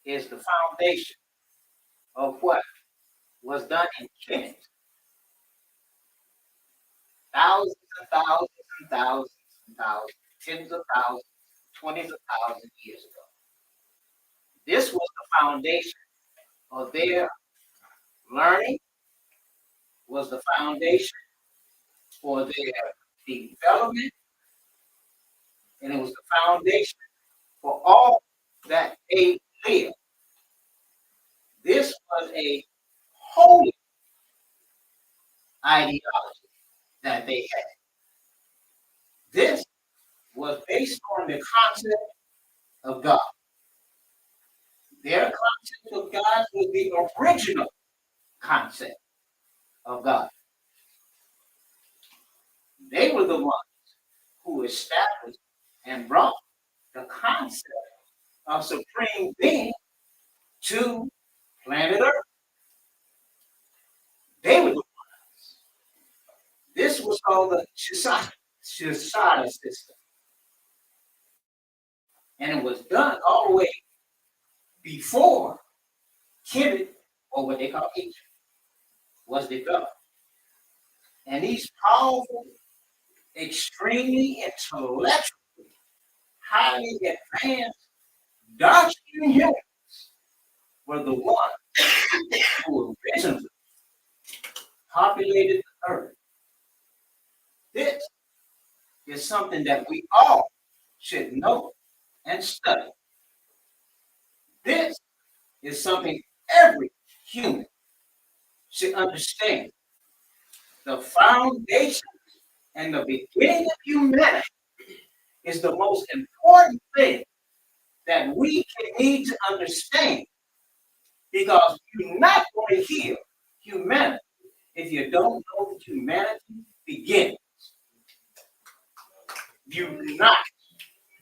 is the foundation of what was done in Kennett. Thousands and thousands and thousands and thousands, tens of thousands, 20s of thousands years ago. This was the foundation of their learning, was the foundation for their development, and it was the foundation for all that they lived. This was a holy ideology that they had. This was based on the concept of God. Their concept of God was the original concept of God. They were the ones who established and brought the concept of supreme being to planet Earth. They were the ones. This was called the Shasada system. And it was done all the way before Kemet, or what they call Egypt, was developed. And these powerful, extremely intellectual, highly advanced, dark-skinned humans were the ones who originally populated the earth. This is something that we all should know and study. This is something every human should understand. The foundation and the beginning of humanity is the most important thing that we need to understand, because you're not going to heal humanity if you don't know that humanity begins. You not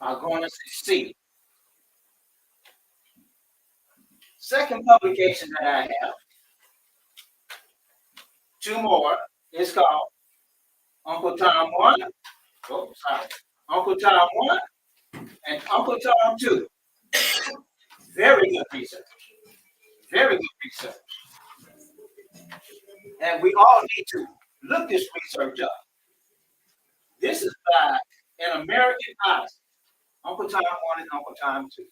are going to succeed. Second publication that I have, two more, is called Uncle Tom 1. Oh, sorry. Uncle Tom 1 and Uncle Tom 2. Very good research. Very good research. And we all need to look this research up. This is by an American Odyssey, Uncle Tom 1 and Uncle Tom 2.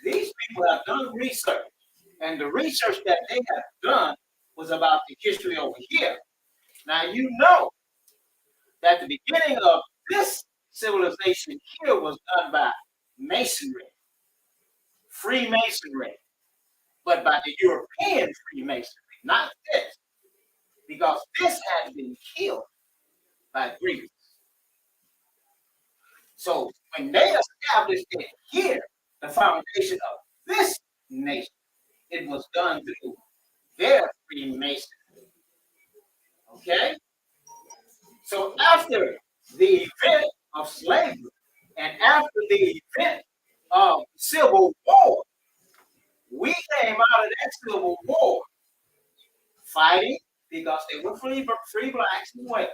These people have done research, and the research that they have done was about the history over here. Now, you know that the beginning of this civilization here was done by Masonry, Freemasonry, but by the European Freemasonry, not this, because this had been killed by Greeks. So when they established it here, the foundation of this nation, it was done through their Freemasonry. Okay? So after the event of slavery and after the event of Civil War, we came out of that Civil War fighting because they were free blacks as well.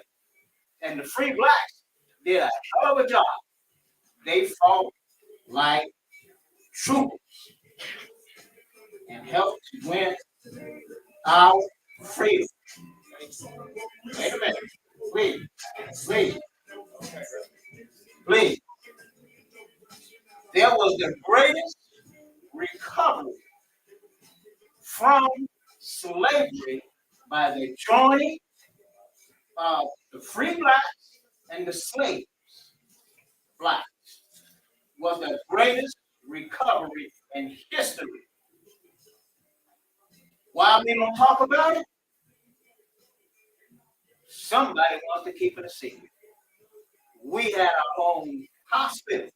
And the free blacks did a hell of a job. They fought like troopers and helped to win our freedom. Wait a minute. Please. There was the greatest recovery from slavery by the joining of the free blacks and the slaves. Blacks was the greatest recovery in history. Why we don't talk about it? Somebody wants to keep it a secret. We had our own hospital,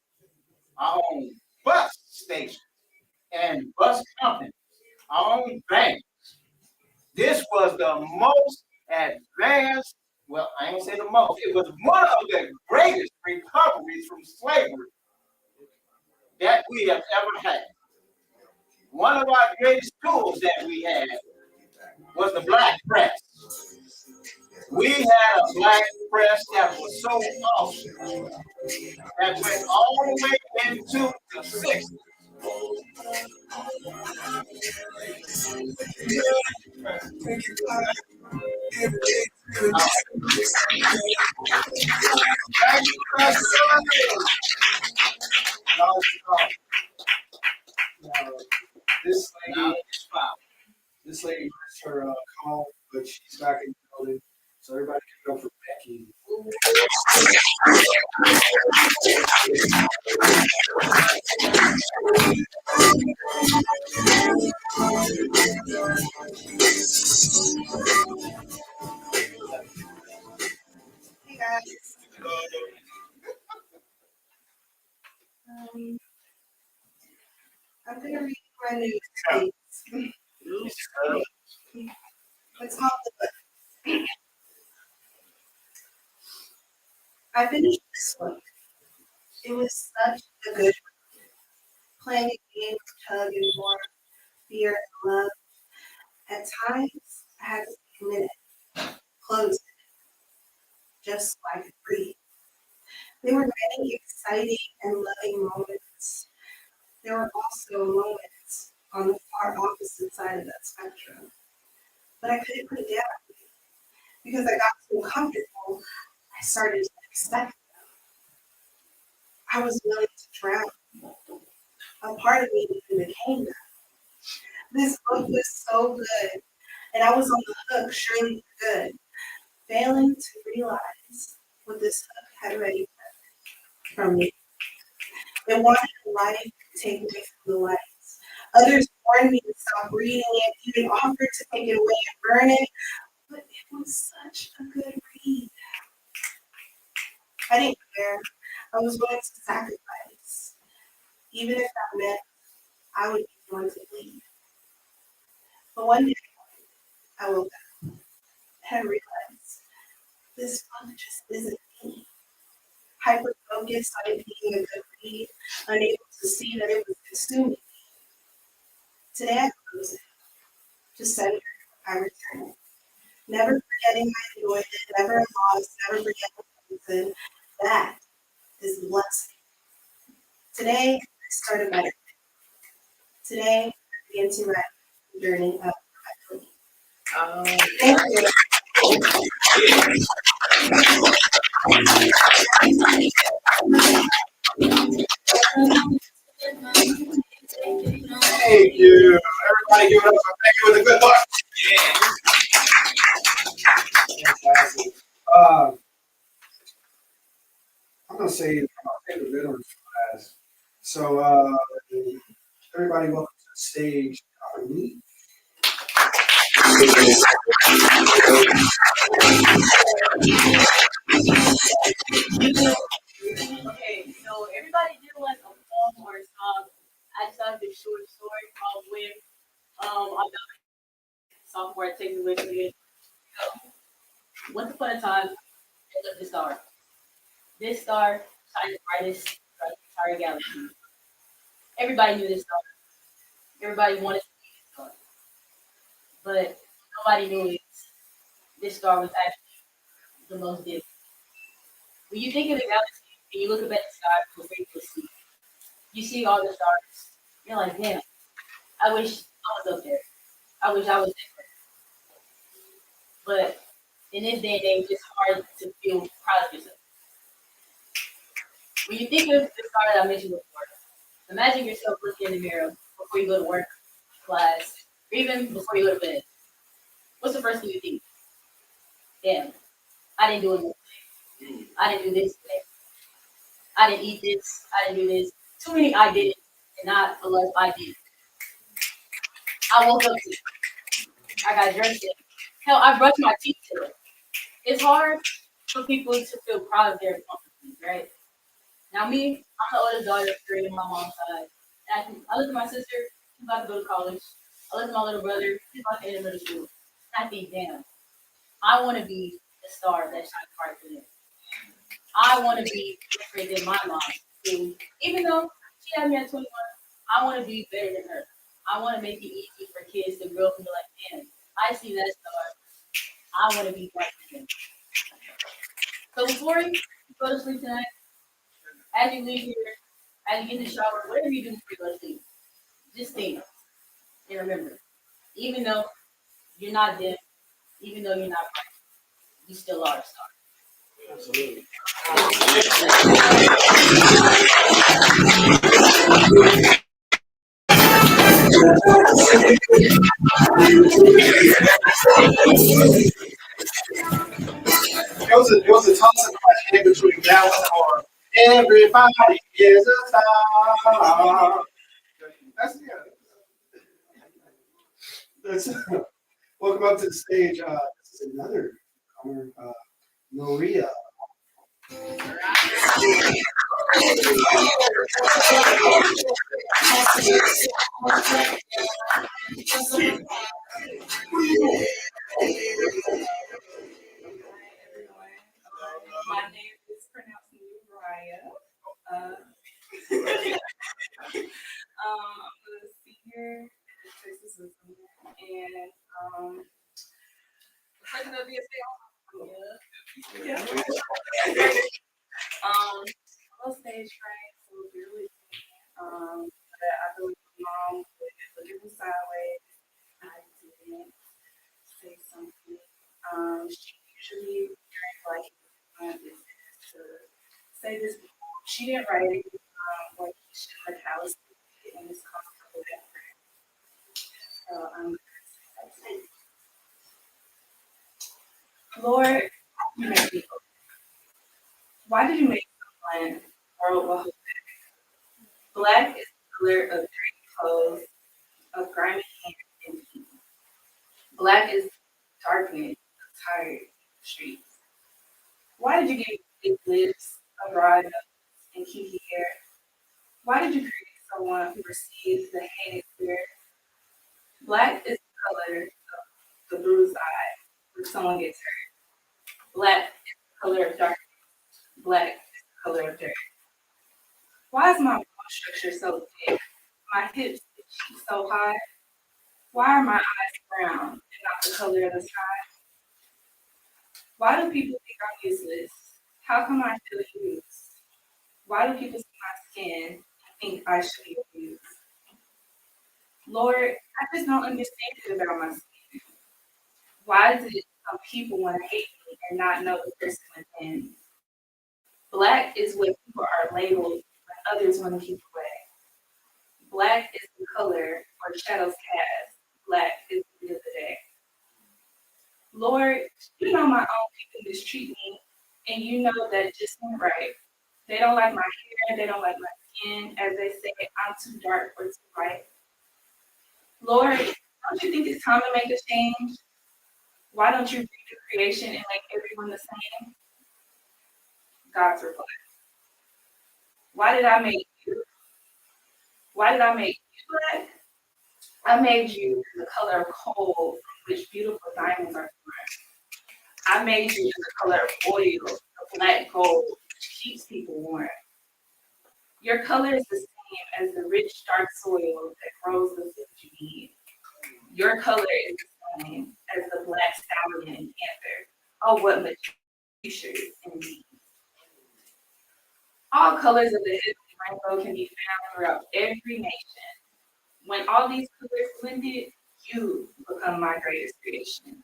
our own bus station, and bus companies, our own banks. This was the most advanced, well, I ain't say the most, it was one of the greatest recoveries from slavery that we have ever had. One of our greatest tools that we had was the black press. We had a black press that was so awesome that went all the way into the 60s. This lady missed her call, but she's back in the building, so everybody can go for Becky. Hey guys. I'm gonna read my news, please. Let's hop the book. I finished this book. It was such a good read. Playing a game of tug and war, fear and love. At times, I had to take a minute, close it, just so I could breathe. There were many exciting and loving moments. There were also moments on the far opposite side of that spectrum. But I couldn't put it down because I got so comfortable, I started to expect them. I was willing to drown. A part of me even became that. This book was so good, and I was on the hook, surely for good, failing to realize what this hook had already took from me. It wanted life to take away from the lights. Others warned me to stop reading it, even offered to take it away and burn it, but it was such a good read. I didn't care. I was willing to sacrifice, even if that meant I would be going to leave. But one day, I woke up and realized this book just isn't me. Hyper focused on it being a good read, unable to see that it was consuming me. Today I close it. To center, I return it. Never forgetting I enjoyed it, never lost, never forgetting the reason. That is the blessing. Today, I started my journey. Today, I began to write the journey of my career. Thank you. Thank you. Everybody give it up. Thank you with a good book. Fantastic. I'm gonna say my favorite veterans class. So everybody welcome to the stage. Me. Okay, so everybody did like a poem or a song. I decided to do a short story called When I'm sophomore at Texas Michigan. Once upon a time, there lived a star. This star shined the brightest throughout the entire galaxy. Everybody knew this star. Everybody wanted to be this star. But nobody knew this star was actually the most different. When you think of the galaxy and you look up at the sky from frequency, you see all the stars. You're like, damn, I wish I was up there. I wish I was there. But in this day and age, it's hard to feel proud of yourself. When you think of the star that I mentioned before, imagine yourself looking in the mirror before you go to work, class, or even before you go to bed. What's the first thing you think? Damn, I didn't do it today. I didn't do this today. I didn't eat this. I didn't do this. Too many I did, and not a lot of I did. I woke up today. I got dressed today. Hell, I brushed my teeth today. It's hard for people to feel proud of their accomplishments, right? Now me, I'm the oldest daughter of three on my mom's side. I look at my sister, she's about to go to college. I look at my little brother, he's about to enter middle school. I think, damn, I want to be the star that shines bright for them. I want to be different than my mom. Who, even though she had me at 21, I want to be better than her. I want to make it easy for kids to grow up and be like, damn, I see that star. I want to be bright for them. So before you go to sleep tonight, as you leave here, as you get in the shower, whatever you do before you go to sleep, just think and remember, even though you're not them, even though you're not bright, you still are a star. Absolutely. It was a toss-up question between that one or everybody is a star. That's yeah. That's Welcome up to the stage. This is another comer, Noria. My name is pronounced Uriah. I'm a senior at Texas System, and president of BSA. Yeah. I'm stage trained, so really, that I feel like my mom would look at me sideways. I didn't say something. She usually like to say this. She didn't write it. Like she like how it's and it's comfortable that way. So Lord, you make people. Why did you make someone world wide? Black is the color of dirty clothes, of grimy hair and feet. Black is darkness, tired streets. Why did you give big lips, a broad nose, and kinky hair? Why did you create someone who receives the hated spirit? Black is the color of the bruised eye when someone gets hurt. Black is the color of darkness. Black is the color of dirt. Why is my bone structure so thick? My hips and cheeks so high? Why are my eyes brown and not the color of the sky? Why do people think I'm useless? How come I feel used? Why do people see my skin and think I should be abused? Lord, I just don't understand it about my skin. Why is it some people want to hate me and not know the person within? Black is what people are labeled when others want to keep away. Black is the color or shadows cast. Black is the end of the day. Lord, you know my own people mistreat me, and you know that just ain't right. They don't like my hair, they don't like my skin, as they say I'm too dark or too light. Lord, don't you think it's time to make a change? Why don't you read the creation and make everyone the same? God's reply. Why did I make you? Why did I make you black? I made you the color of coal from which beautiful diamonds are formed. I made you the color of oil, the black gold, which keeps people warm. Your color is the same as the rich dark soil that grows the food you need. Your color is the same as the black stallion and panther. Oh, what mature indeed. All colors of the heavenly rainbow can be found throughout every nation. When all these colors blended, you become my greatest creation.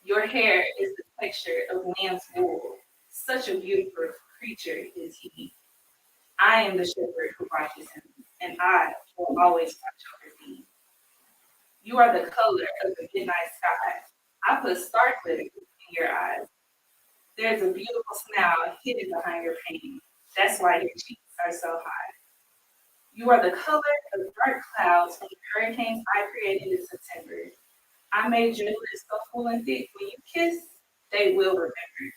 Your hair is the texture of lamb's wool. Such a beautiful creature is he. I am the shepherd who watches him, and I will always watch over thee. You are the color of the midnight sky. I put star glitter in your eyes. There's a beautiful smile hidden behind your pain. That's why your cheeks are so high. You are the color of dark clouds from the hurricanes I created in September. I made your lips so full and thick when you kiss, they will remember.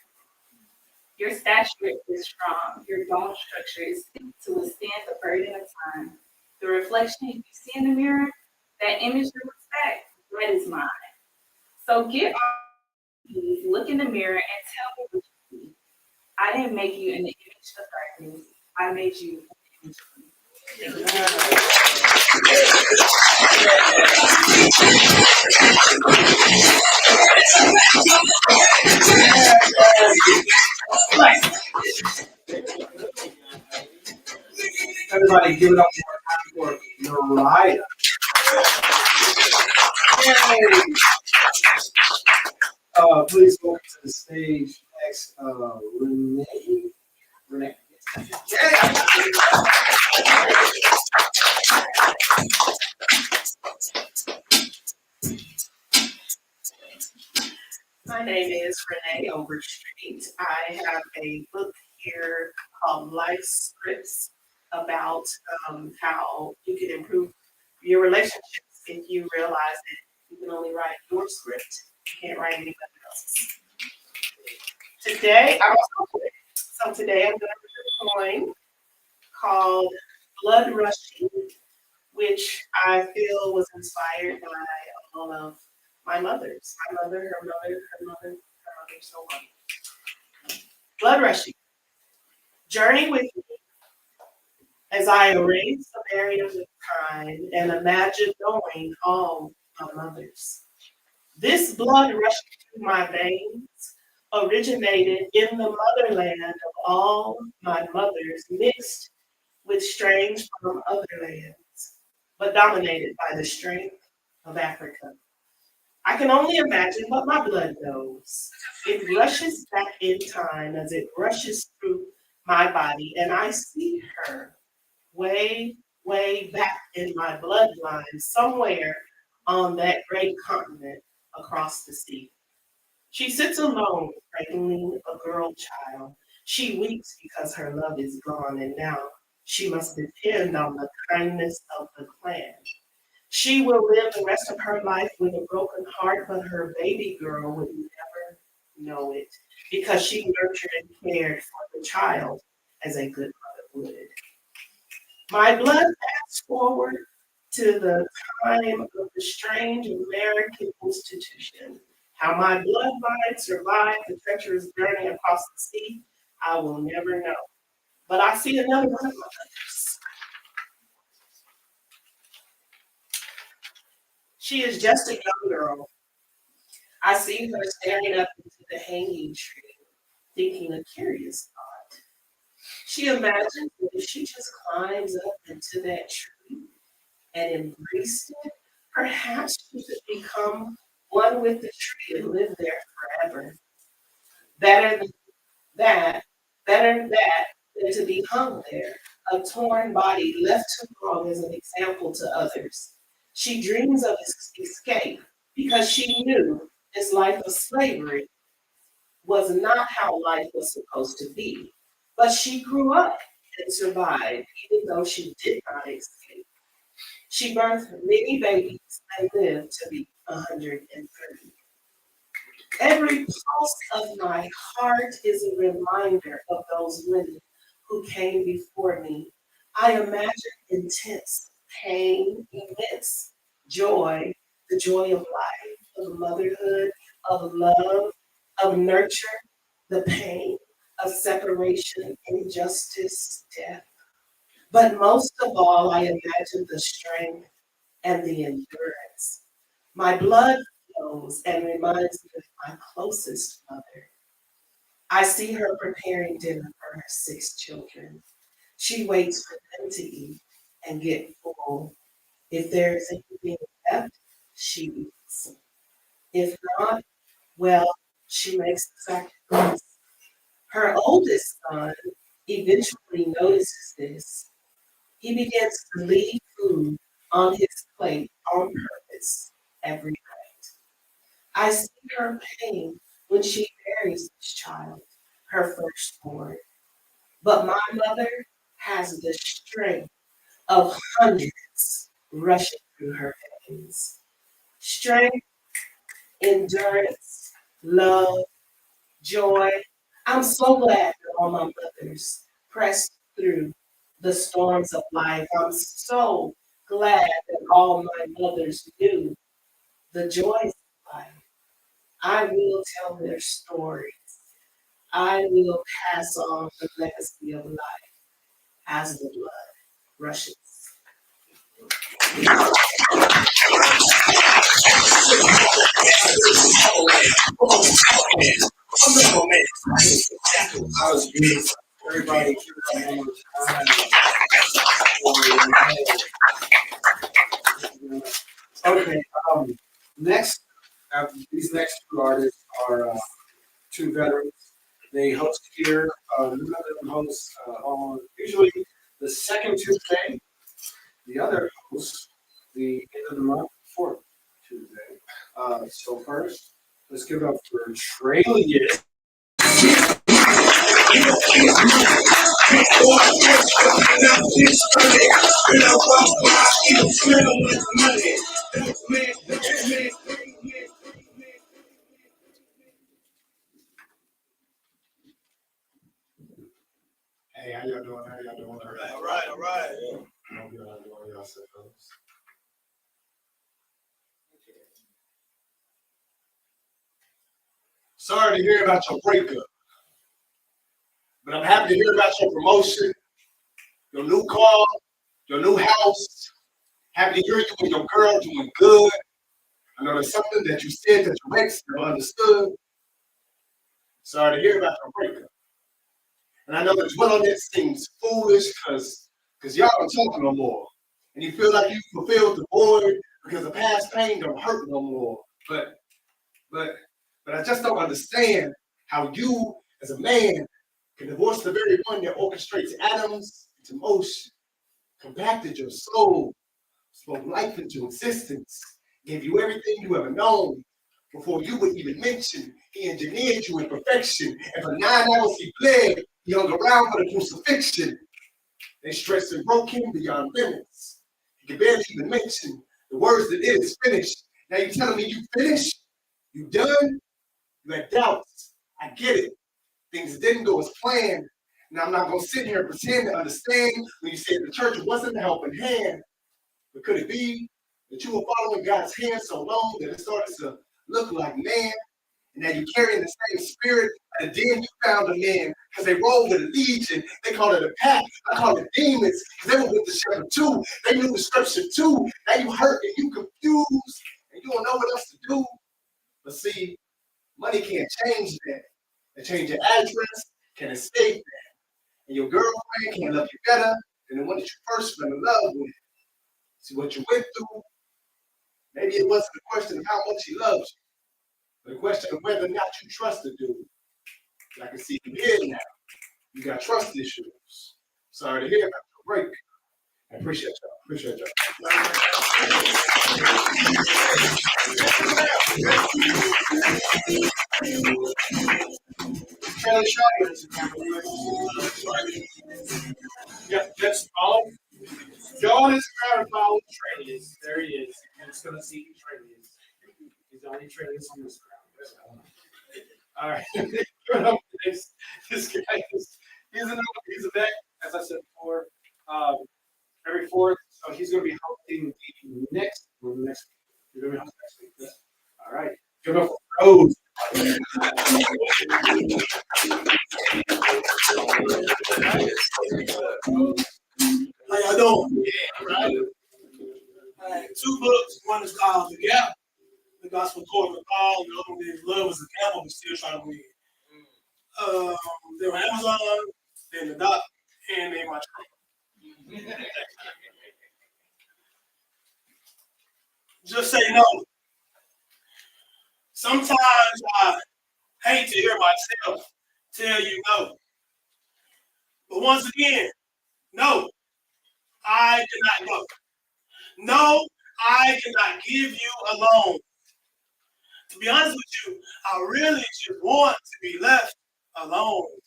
Your stature is strong. Your bone structure is thick to withstand the burden of time. The reflection you see in the mirror, that image that looks back, that is mine. So get on your knees, look in the mirror, and tell me what you see. I didn't make you in the image of darkness. I made you in the image of me. Everybody give it up for Uriah. Please welcome to the stage next, Renee. Renee. My name is Renee Overstreet. I have a book here called Life Scripts about how you can improve your relationships if you realize that You can only write your script. You can't write anybody else's. Today, I'm also quick. So today I'm going to read a poem called Blood Rushing, which I feel was inspired by all of my mothers. My mother, her mother, her mother, her mother, so on. Blood Rushing. Journey with me as I erase the barriers of time and imagine knowing all my mothers. This blood rushing through my veins originated in the motherland of all my mothers, mixed with strains from other lands, but dominated by the strength of Africa. I can only imagine what my blood knows. It rushes back in time as it rushes through my body, and I see her way, way back in my bloodline, somewhere on that great continent across the sea. She sits alone, cradling a girl child. She weeps because her love is gone, and now she must depend on the kindness of the clan. She will live the rest of her life with a broken heart, but her baby girl would never know it because she nurtured and cared for the child as a good mother would. My blood fast forward to the time of the strange American institution. How my bloodline survived the treacherous journey across the sea, I will never know. But I see another one of my mothers. She is just a young girl. I see her staring up into the hanging tree, thinking a curious thought. She imagines that if she just climbs up into that tree and embraced it, perhaps she could become one with the tree and live there forever. Better than that, better that than to be hung there, a torn body left too long as an example to others. She dreams of escape because she knew this life of slavery was not how life was supposed to be. But she grew up and survived, even though she did not escape. She birthed many babies and lived to be 130. Every pulse of my heart is a reminder of those women who came before me. I imagine intense pain, immense joy, the joy of life, of motherhood, of love, of nurture, the pain of separation, injustice, death. But most of all, I imagine the strength and the endurance. My blood flows and reminds me of my closest mother. I see her preparing dinner for her 6 children. She waits for them to eat and get full. If there is anything left, she eats. If not, well, she makes the sacrifice. Her oldest son eventually notices this. He begins to leave food on his plate on purpose every night. I see her pain when she buries this child, her firstborn. But my mother has the strength of hundreds rushing through her veins. Strength, endurance, love, joy. I'm so glad that all my mothers pressed through the storms of life. I'm so glad that all my mothers knew the joys of life. I will tell their stories. I will pass on the legacy of life as the blood rushes. That was beautiful. Everybody, give it up one more time. Okay, next, these next 2 artists are 2 veterans. They host here, one of them hosts on usually the second Tuesday. The other hosts the end of the month, 4th Tuesday. So first, let's give it up for Trey Elliott. Hey, how y'all doing? How y'all doing? All right, all right. I hope y'all enjoying yourselves. Sorry to hear about your breakup, but I'm happy to hear about your promotion, your new car, your new house. Happy to hear you and your girl doing good. I know there's something that you said that your ex never understood. Sorry to hear about your breakup. And I know that dwell on that seems foolish because y'all don't talk no more. And you feel like you fulfilled the void because the past pain don't hurt no more. But I just don't understand how you, as a man, can divorce the very one that orchestrates atoms into motion, compacted your soul, spoke life into existence, gave you everything you ever known. Before you would even mention, he engineered you in perfection, and for 9 hours he bled. He hung around for the crucifixion. They stressed and broke him beyond limits. He could barely even mention the words that it is finished. Now you telling me you finished? You done? You had doubts. I get it. Things didn't go as planned. Now I'm not gonna sit here and pretend to understand when you said the church wasn't a helping hand. But could it be that you were following God's hand so long that it started to look like man? And now you're carrying the same spirit, and then you found a man, because they rolled with a legion. They call it a pack. I call it demons, because they were with the shepherd too. They knew the scripture too. Now you hurt and you confused, and you don't know what else to do. But see, money can't change that. And change your address can escape that. And your girlfriend can't love you better than the one that you first fell in love with. See what you went through? Maybe it wasn't a question of how much he loves you, but a question of whether or not you trust the dude. I can see you here now. You got trust issues. Sorry to hear about your break. I appreciate y'all. Appreciate Charlie Shawty. Yeah, that's all. John is trying to follow Trinius. There he is. I'm just gonna see Trinius. He's the only Trinius on this ground. All right. This guy is he's a vet, as I said before. Every fourth, so he's gonna be hosting the next week. You're gonna be hosting next week. Yes. All right. Give it up for Rose. How y'all doing? Yeah, right. I had 2 books. One is called The Gap, The Gospel According to Paul. The other one is Love is a Gamble, but Still Trying to Win. They're on Amazon, they're in the dock, and they're in my trunk. Just say no. Sometimes I hate to hear myself tell you no. But once again, no, I cannot go. No, I cannot give you a loan. To be honest with you, I really just want to be left alone.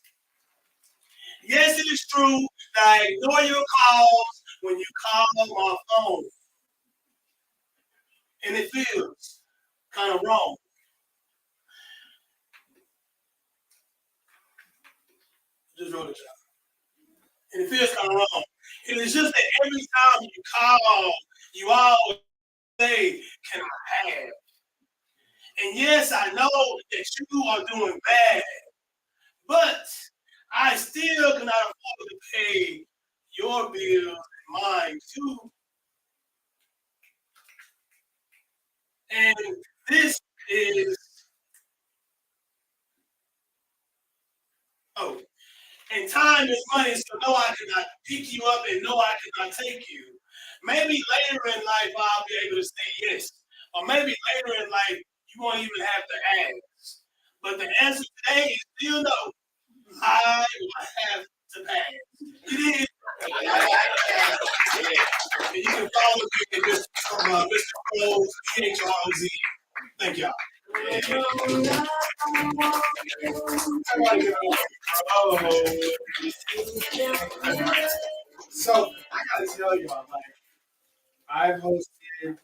Yes, it is true that I ignore your calls when you call my phone. And it feels kind of wrong. Just wrote it down. And it feels kind of wrong. It is just that every time you call, you always say, can I have? And yes, I know that you are doing bad, but I still cannot afford to pay your bills and mine too. And this is, and time is money, so no, I cannot pick you up and no, I cannot take you. Maybe later in life, I'll be able to say yes. Or maybe later in life, you won't even have to ask. But the answer today is still no. I will have to pass. It is. And you can follow me at Mr. Rose, KHROZ. Thank y'all. So I gotta tell y'all, like, I've hosted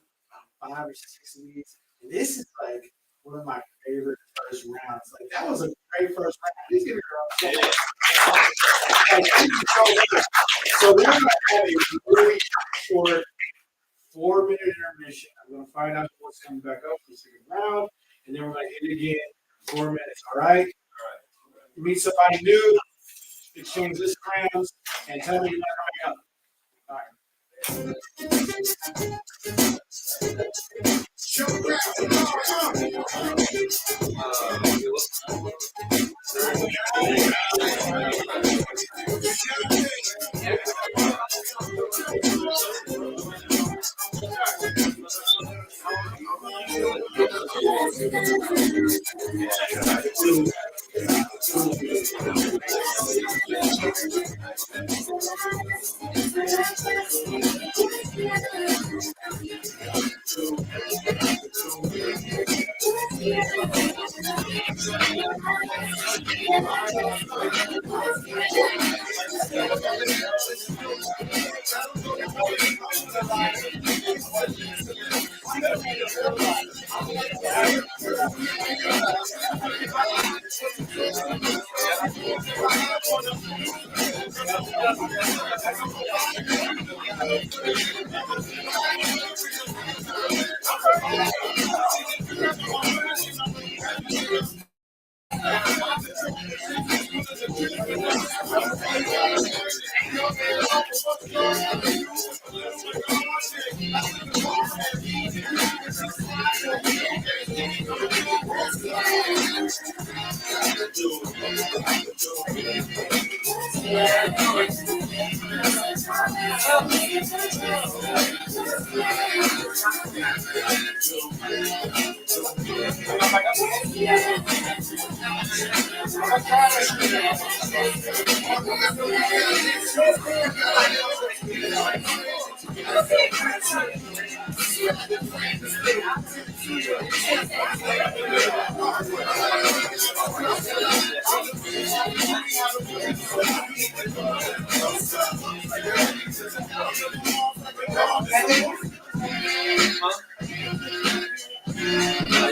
5 or 6 of these, and this is like one of my favorite first rounds. Like that was a great first round. Please give it a round. Like, this is so good. So we're gonna have a really short 4-minute intermission. I'm gonna find out what's coming back up for the second round, and then we're gonna hit it again in 4 minutes. All right? You meet somebody new, exchange this rounds, and tell me you're not coming up. All right.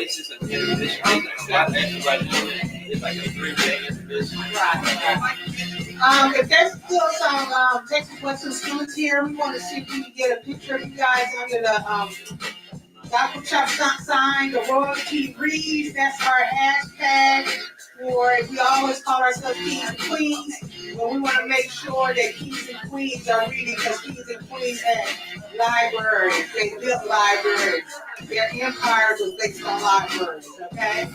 It's just an intermission. It's like a 3-day intermission. If there's still some Texas Western students here, we want to see if we can get a picture of you guys under the Gospel Chop sign, the royalty reads. That's our hashtag. Or we always call ourselves kings and queens, but we want to make sure that kings and queens are reading, because kings and queens had libraries. They built libraries. Their empire was based on libraries. Okay.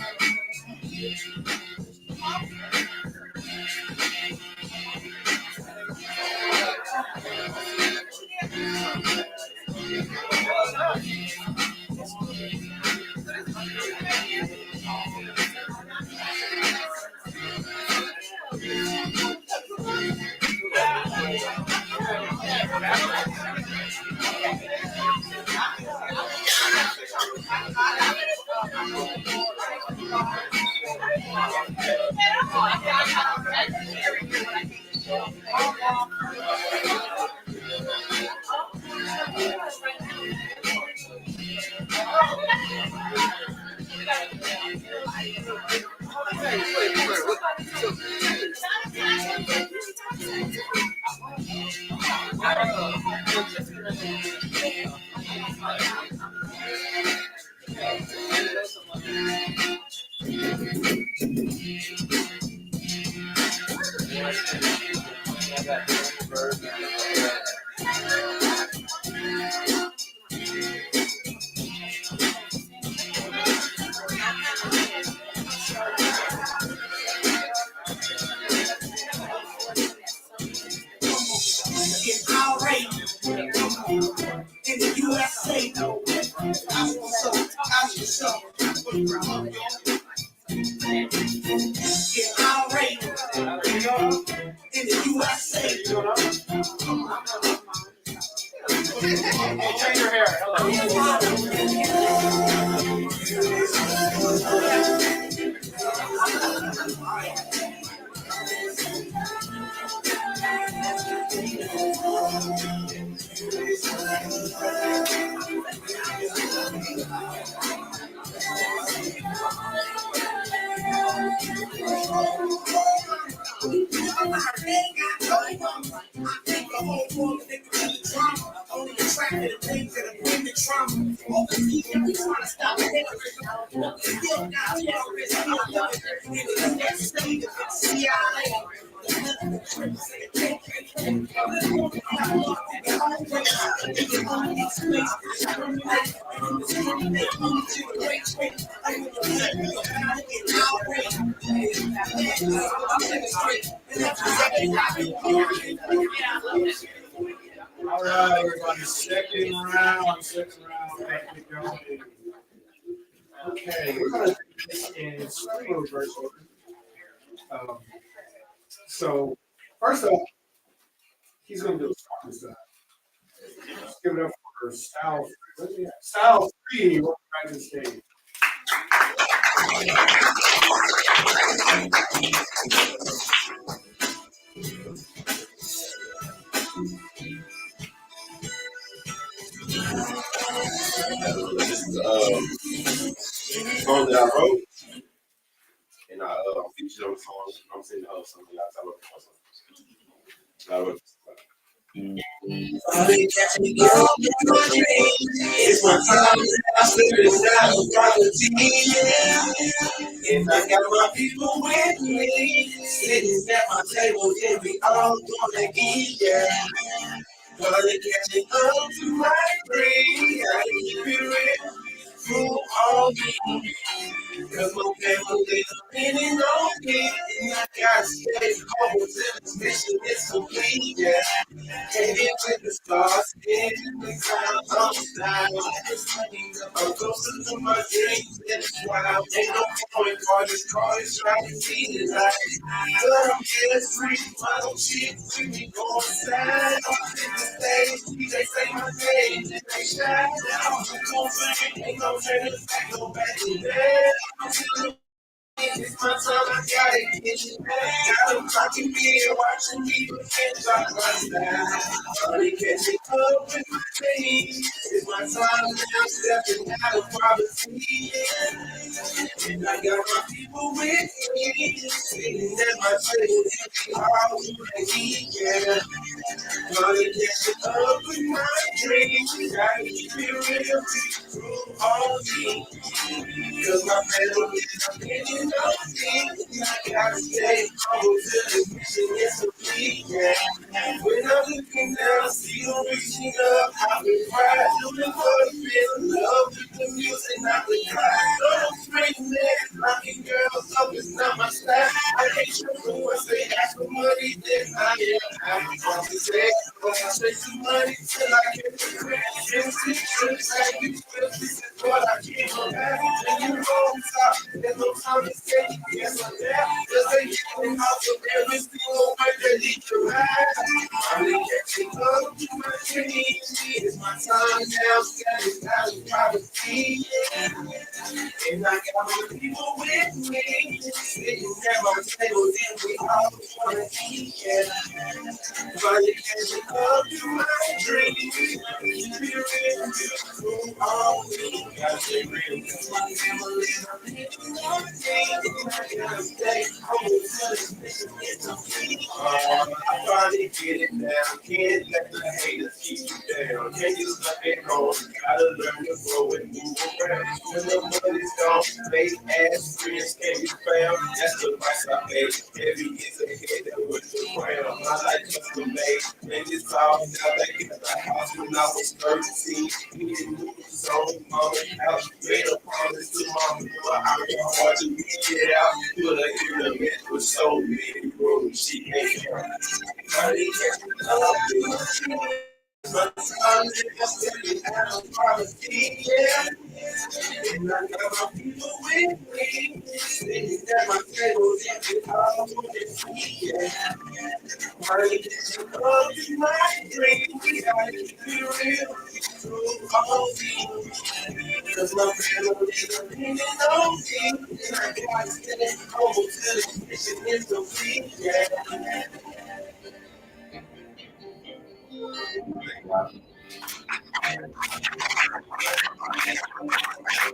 In the USA, ask yourself, get irate. In the USA. Change your hair. Hello. All right, everybody, second round. Thank you, Joe. Okay, we're gonna do this in slightly reverse order. So first off, he's gonna do a soccer side. Let's give it up for Style. Style 3, welcome back to the stage. This is a song that I wrote, and I featured on the song. I'm singing the whole song. I wrote the song. I wrote this song. It's my time, I'm slipping down the property. And I got my people with me, sitting at my table, and we all gonna eat, yeah. Gonna catch it up to my dream, gotta keep it real, fool on me. Cause my family depending on me, and I gotta stay home till this mission is complete, yeah. Headed with the stars, in the clouds, I'm down. I'm closer to my dreams, and it's wild. Ain't no point, car is trying to see the light. But I'm just free, why don't you see me go inside? I'm in the stage, they say my name, and they shine. I'm no fame, ain't no turning back, go back to bed. I'm still it's my time, I gotta get you back. Got them talking me and watching me pretend like my style. Only catching up with my team. It's my time now, stepping out of poverty. And I got my people with me, sitting at my table, and all we eat, yeah. Only catching up with my dreams. Gotta keep it real, through all me. Cause my family is opinion of me. I gotta stay humble till the mission is complete, yeah. When I'm looking down, see them reaching up, I've been proud, looking for the feel love with the music, not the cry. No, I'm straight man, knocking girls up, it's not my style. I hate you once they ask for money, then I am. I'm going to say, when I chase some money till I get the credit. This is what I keep on having. And you know I'm top, there's no time to say, yes, I'm there. Just ain't getting out of every single way that he can ride. I'm catching up to my dreams. It's my time now, standing out of poverty. And I got my people with me, sitting at my table, and we all wanna eat, yeah. But you catching up to my dreams. Keep it real, beautiful, all we got to real. My family, I'm hitting one thing, and I gotta stay home till this mission is complete. I finally get it down, can't let the haters keep you down. Can't just let it go, gotta learn to grow and move around. When the money's gone, fake ass friends can't be found. That's the price I paid. Heavy is a head that with the crown. My life custom made, and it's all now that in the house when I was 13. We didn't move so mama out, made a promise to mama, but I was hard to get out. Put her in the bed with so many rooms, she can't count. Money catching up to my my time is stepping out of poverty, yeah. And I got my people with me, sitting at my table, and we all wanna see, yeah. Money catching up to my dreams, we gotta keep it real, through all things. Cause my family is depending on me, and I gotta stay home till the mission is complete, yeah.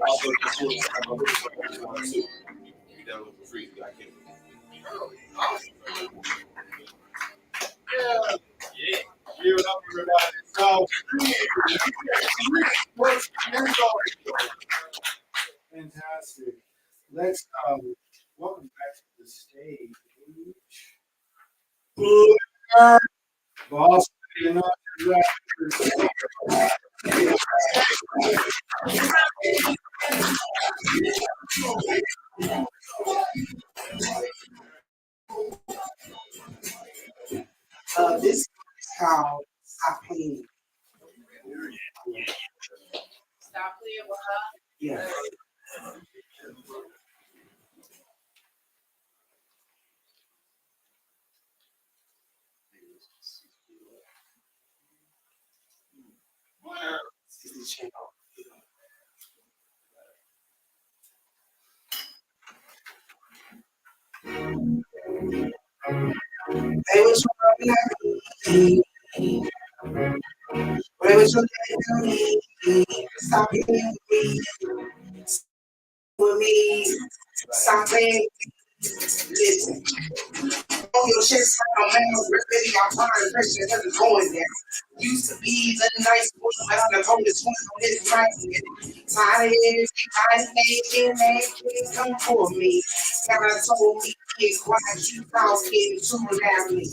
Also, this was too. You know, it for free. I can't. Yeah. Give it up, everybody. So, fantastic. Let's welcome back to the stage. Boss, you know, This is called Stop Playing. Stop playing with her. Yeah. This is the channel. Hey, what's your name? Hey, what's your name? Stop playing with me. Stop playing. Listen. On your chest, I'm man, really, I'm fine, Christian, nothing's going there. Used to be the nice one, but I'm the coldest one on this right. Tired, tired, come for me. God told me, get quiet, you talking too loudly.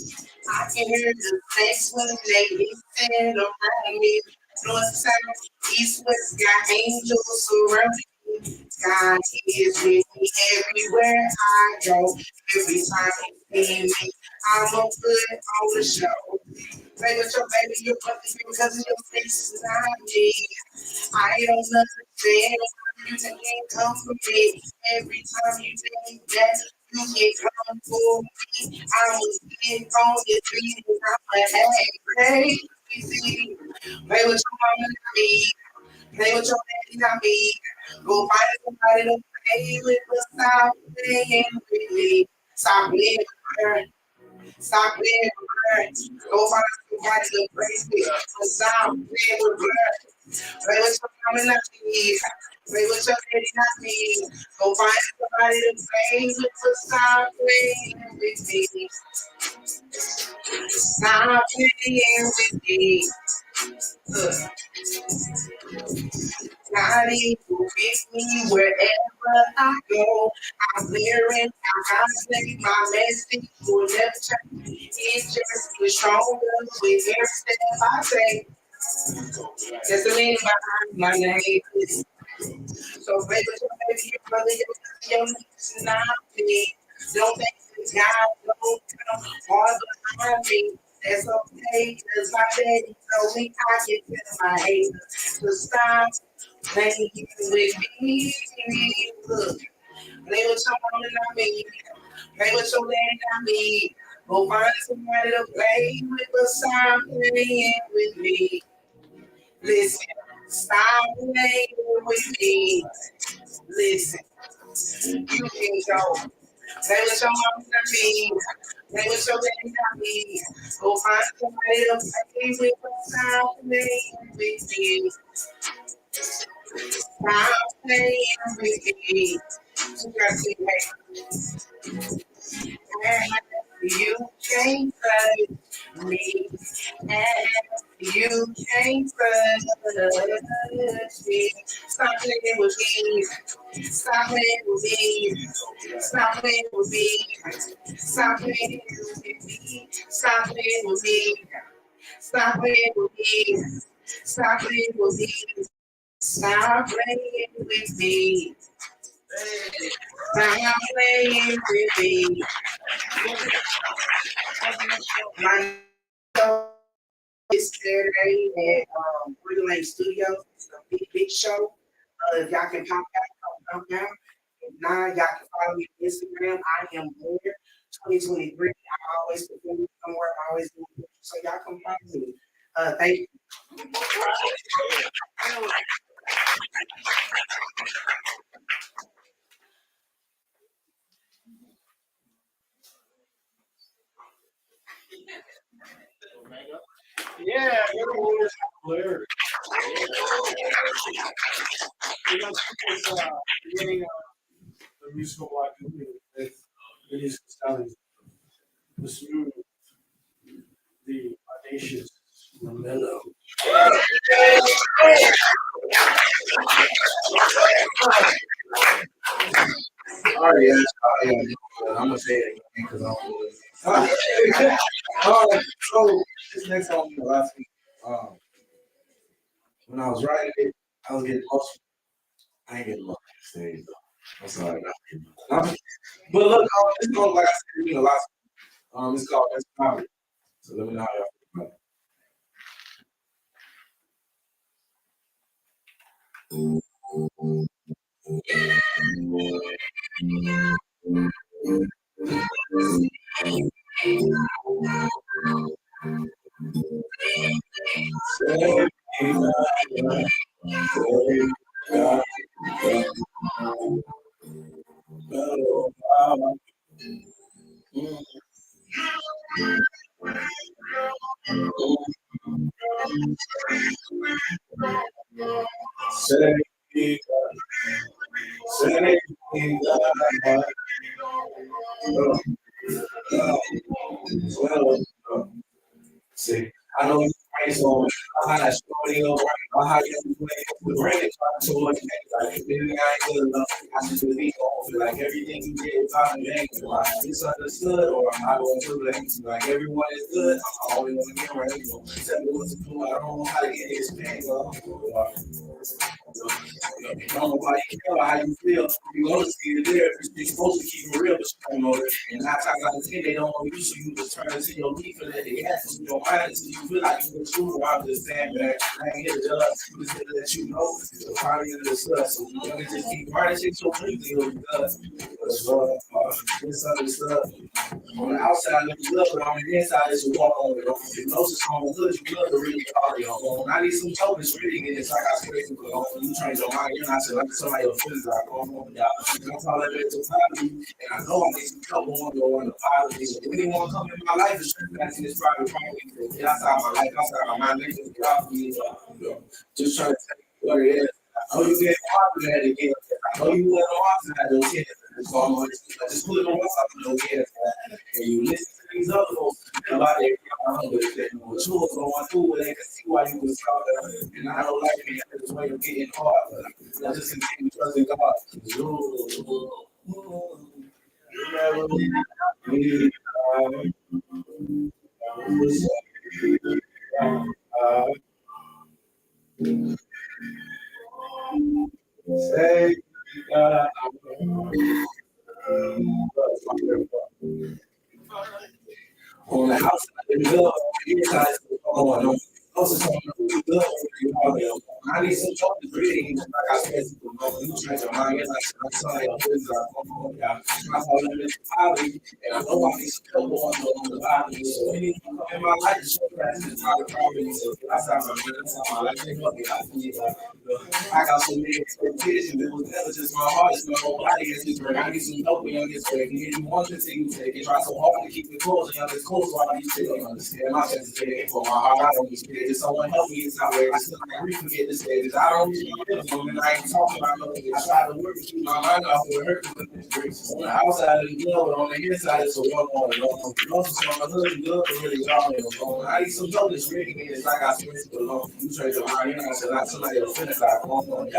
I can hear the next one, lady, stand around me. North, south, east, west, got angels surrounding me. God is with me everywhere I go. Every time you see me, I'm a good on the show. Play with your baby, you're fucking because of your face is not me. I don't understand why you can't come for me. Every time you think that you can come for me, I was getting on your feet and I'm a crazy. Play with your mama and me. Play with your daddy, not me. Go find somebody to play with, but stop playing with me. Stop playing with her. Stop playing with her. Go find somebody to play with, but stop playing with her. Play with your mama, not me. Play with your daddy, not me. Go find somebody to play with, but stop playing with me. Stop playing with me. Look. God is with me wherever I go. I'm wearing, I say my message will never change. It just gets stronger with every step I take. That's the meaning behind my name. So baby, your brother, your niece, not me. Don't think that God don't come all behind me. That's okay, cause my daddy told me I can tell my haters to stop playing with me. Look, play with your mama, not me. Play with your daddy, not me. Go find somebody to play with, but stop playing with me. Listen, stop playing with me. Listen, you can go. Play with your mama, not me. Play with your daddy, not me. Go find somebody to play with, but stop playing with me. Stop playing with me. You got to say, you can't touch me, and you can't touch me. Stop playing with me. Stop playing with me. Stop playing with me. Stop playing with me. Stop playing with me. Stop playing with me. Stop playing with me. Stop playing with me. Stop playing with me. My show is Saturday at Real Lane Studios. It's a big show. If y'all can pop out, come down. If not, y'all can follow me on Instagram. I am there. 2023. I always perform somewhere. I always do it. So y'all come follow me. Thank you. yeah, everyone is hilarious. You know, getting the musical life. Ladies Gonzalez, the smooth, the audacious, the mellow. Sorry, yeah, I'm gonna say it again because I don't know it. So this next song, last week, when I was writing it, I was getting lost. I ain't getting lost. Saying, I'm sorry. But look, this song, like I said, mean a lot. It's called That's Power. So let me know how y'all feel about it. See, I know you pray so much. I had a story over. I had you pray so much. Like, maybe I ain't good enough. I should be over. Like, everything you did was out of vain. Like, misunderstood, or I'm not going to blame you. Like, everyone is good. I'm only going to get right. Tell me what to do. I don't know how to get this pain. I don't know why you feel how you feel. You want to see it there. You're supposed to keep it real, but you don't know it. And 9 times out of 10, they don't know you, so you just turn into your leaf and let they ask you your mind until you feel like you can true. I'm just saying, man, I ain't here to judge. I'm just here to let you know. The party of the stuff. So you can just keep writing shit so briefly what it does. This other stuff. On the outside, look good, but on the inside, it's a walk on it. If you know it's on the hood, you love to really party on. I need some tokens, really get this. Like I said, you change your mind, you're not like somebody else feels like going on y'all. That's all that is to me. And I know I need some couple on the apology. If anyone come in my life, it's in this private property. Outside my life, outside my mind, they just get off me. Just trying to tell you what it is. I know you get hard to that again. I know you let them off to that those kids. Just put it on WhatsApp and those kids. And you listen to these other folks about it. What you was going through, where they can see why you was out there. And I don't like it. This way of getting hard. But I just continue trusting God. Say God. On the outside, it's good. On the inside, it's going on. Also, I need some chocolate reading. Like I said, you change your mind. Like I'm sorry, I'm busy. I'm poverty, and I know I need some help on the body. So anything in my life is so fast, it's not a problem. So that's how my life. I got so many expectations. It was never just my heart. It's my whole body. It's just I need some help when you get sick. You want to take you take it. Try so hard to keep it close, and it's close. So I need to understand my sensitivity for my heart. I don't need to get someone help me. It's not where I still forget this stages. I don't need to and I ain't talking about nothing. I try to work to keep my mind off of hurt. On the outside of the glove, but on the inside it's a one on and on. Also, on the hood, the glove is really all in. I need some help. This really is like I said, you trade your mind. I said, not somebody else finish. I call them. I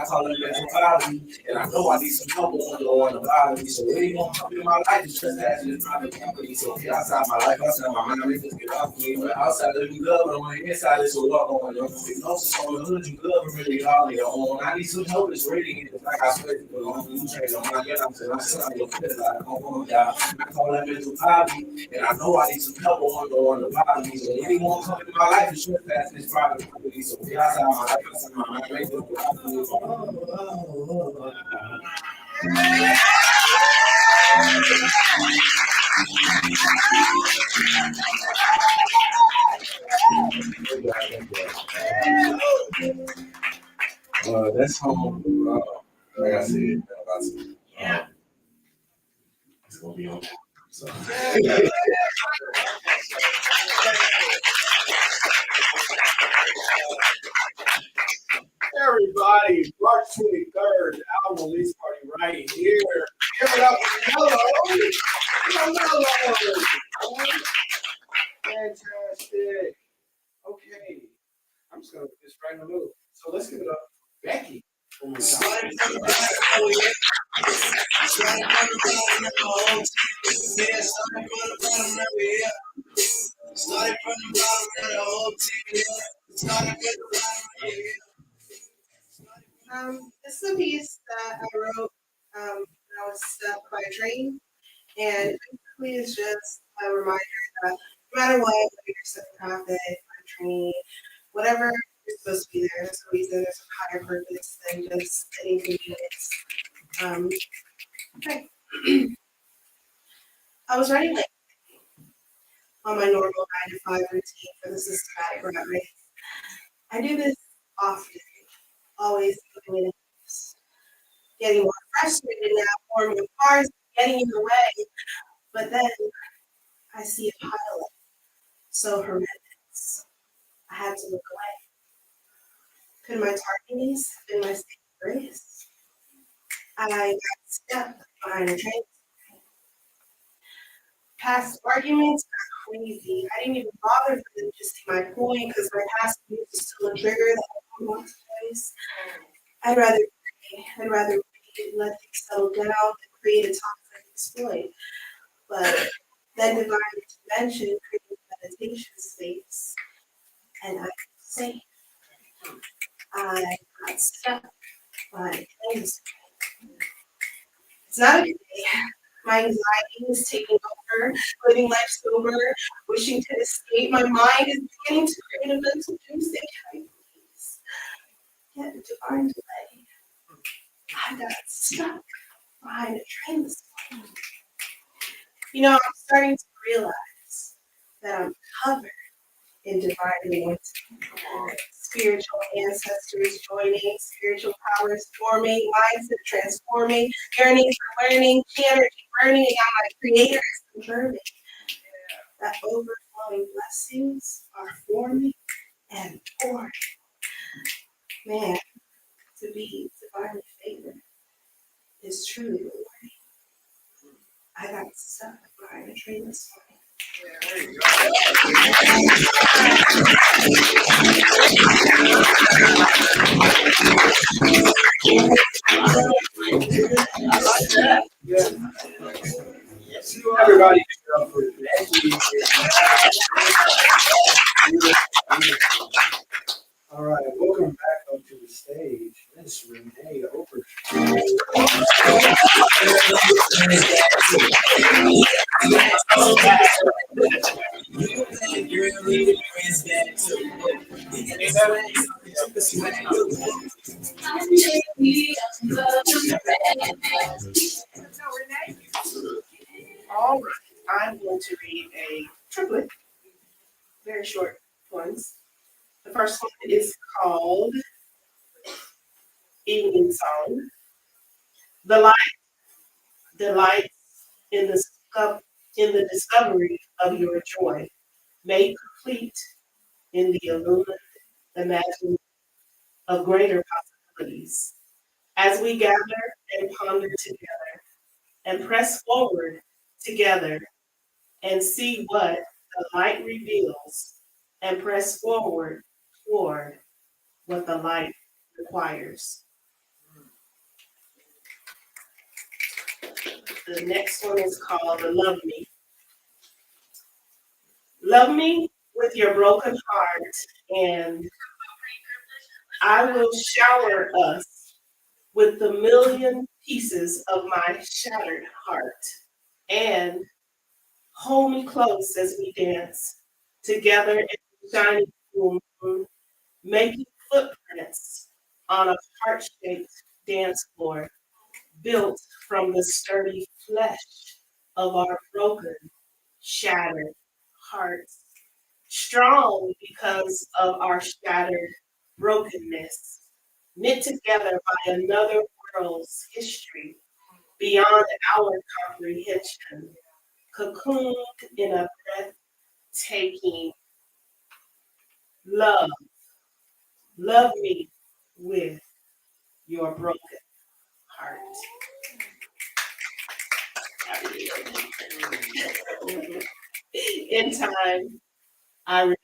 call them mental poverty, and I know I need some help on the bottom. So really won't come in my life. It's just that it's private company. So get outside my life, outside my mind, they just get off me. But outside of the glove, but on the inside it's a walk on. Also, on the hood, you glove is really all in. I need some help. This rating is like I said, you change your mind. I'm saying, I'm somebody else finish. I call that mental poverty, and I know I need some help on the bottom. So anyone come in my life, it's just that it's private company. So get outside my life, outside my mind, they just get off me. That's home. Like I said, it's gonna be on. So. Everybody, March 23rd, album release party right here Give it up for Yellow. Fantastic. Okay. I'm just gonna put this right in the middle. So let's give it up for Becky. One more time. This is a piece that I wrote when I was stuck by a train, and basically it's just a reminder that no matter what, whether you're stuck in traffic, on a train, whatever you're supposed to be there, there's a reason, there's a higher purpose than just an inconvenience. Okay. I was running late on my normal 9 to 5 routine for the systematic rat race. I do this often, always doing it, getting more frustrated now, more and more cars getting in the way. But then I see a pilot so horrendous. I had to look away. Could my tardiness have been my saving grace? I got stuck behind a train. Past arguments got crazy. I didn't even bother for them to see my point because my past abuse is still a trigger that I don't want to face. I'd rather let things settle down than create a toxic exploit. But then divine intervention created meditation space, and I was safe. I got stuck by things. It's not a good day. My anxiety is taking over, living life sober, wishing to escape. My mind is beginning to create a mental doomsday please. Yet divine delay. I got stuck behind a train this morning. You know, I'm starting to realize that I'm covered in divine anointing. Spiritual ancestors joining, spiritual powers forming, mindset transforming, yearning for learning, key energy burning, and now my creator is confirming that overflowing blessings are forming and pouring. Man, to be divinely favored is truly rewarding. I got stuck behind a train this morning. Everybody, give it up for Becky. All right, welcome back up to the stage, Miss Renee Ober. All right, I'm going to read a triplet, very short ones. The first one is called Evening Song. The light delights in the discovery of your joy, made complete in the illumined imagining of greater possibilities. As we gather and ponder together and press forward together and see what the light reveals and press forward toward what the light requires. The next one is called Love Me. Love me with your broken heart, and I will shower us with the million pieces of my shattered heart. And hold me close as we dance together in the shining full moon, making footprints on a heart-shaped dance floor built from the sturdy flesh of our broken, shattered hearts, strong because of our shattered brokenness, knit together by another world's history beyond our comprehension, cocooned in a breathtaking love. Love me with your broken heart. In time, I remember.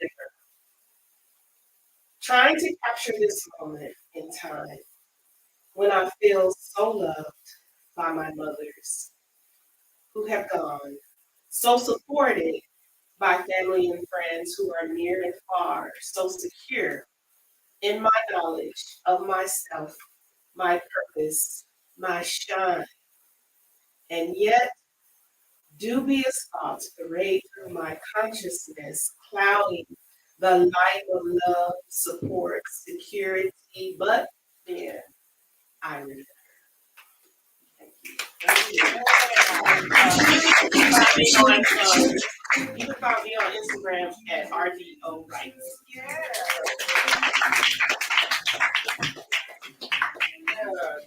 Trying to capture this moment in time when I feel so loved by my mothers who have gone, so supported by family and friends who are near and far, so secure in my knowledge of myself, my purpose, my shine. And yet, dubious thoughts parade through my consciousness, clouding the light of love, support, security, but then I remember. You can find me on Instagram at RDO Rights.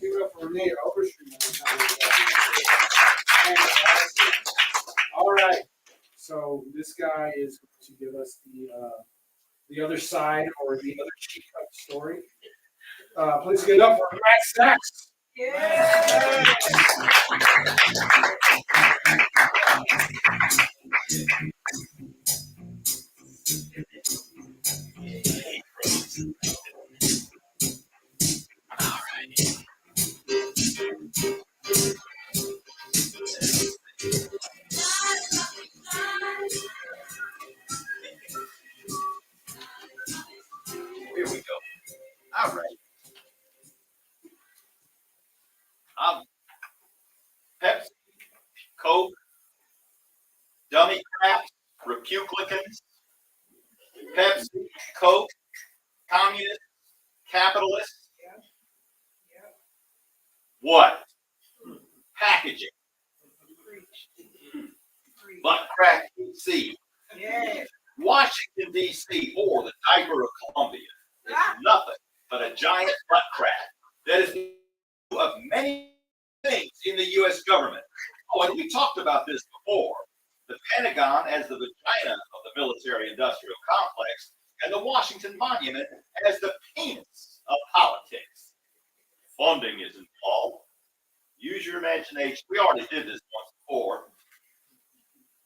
Give it up for Renee Overstreet. All right, so this guy is going to give us the other side or the other cheek of the story. Please get up for Matt Sachs. Here we go. All right. Pepsi, Coke, dummy craps, Republicans, Pepsi, Coke, communists, capitalists. What? Packaging. Butt crack DC. Washington DC, or the diaper of Columbia, is nothing but a giant butt crack that is of many things in the U.S. government. Oh, and we talked about this before. The Pentagon as the vagina of the military-industrial complex, and the Washington Monument as the penis of politics. Funding is involved. Use your imagination. We already did this once before.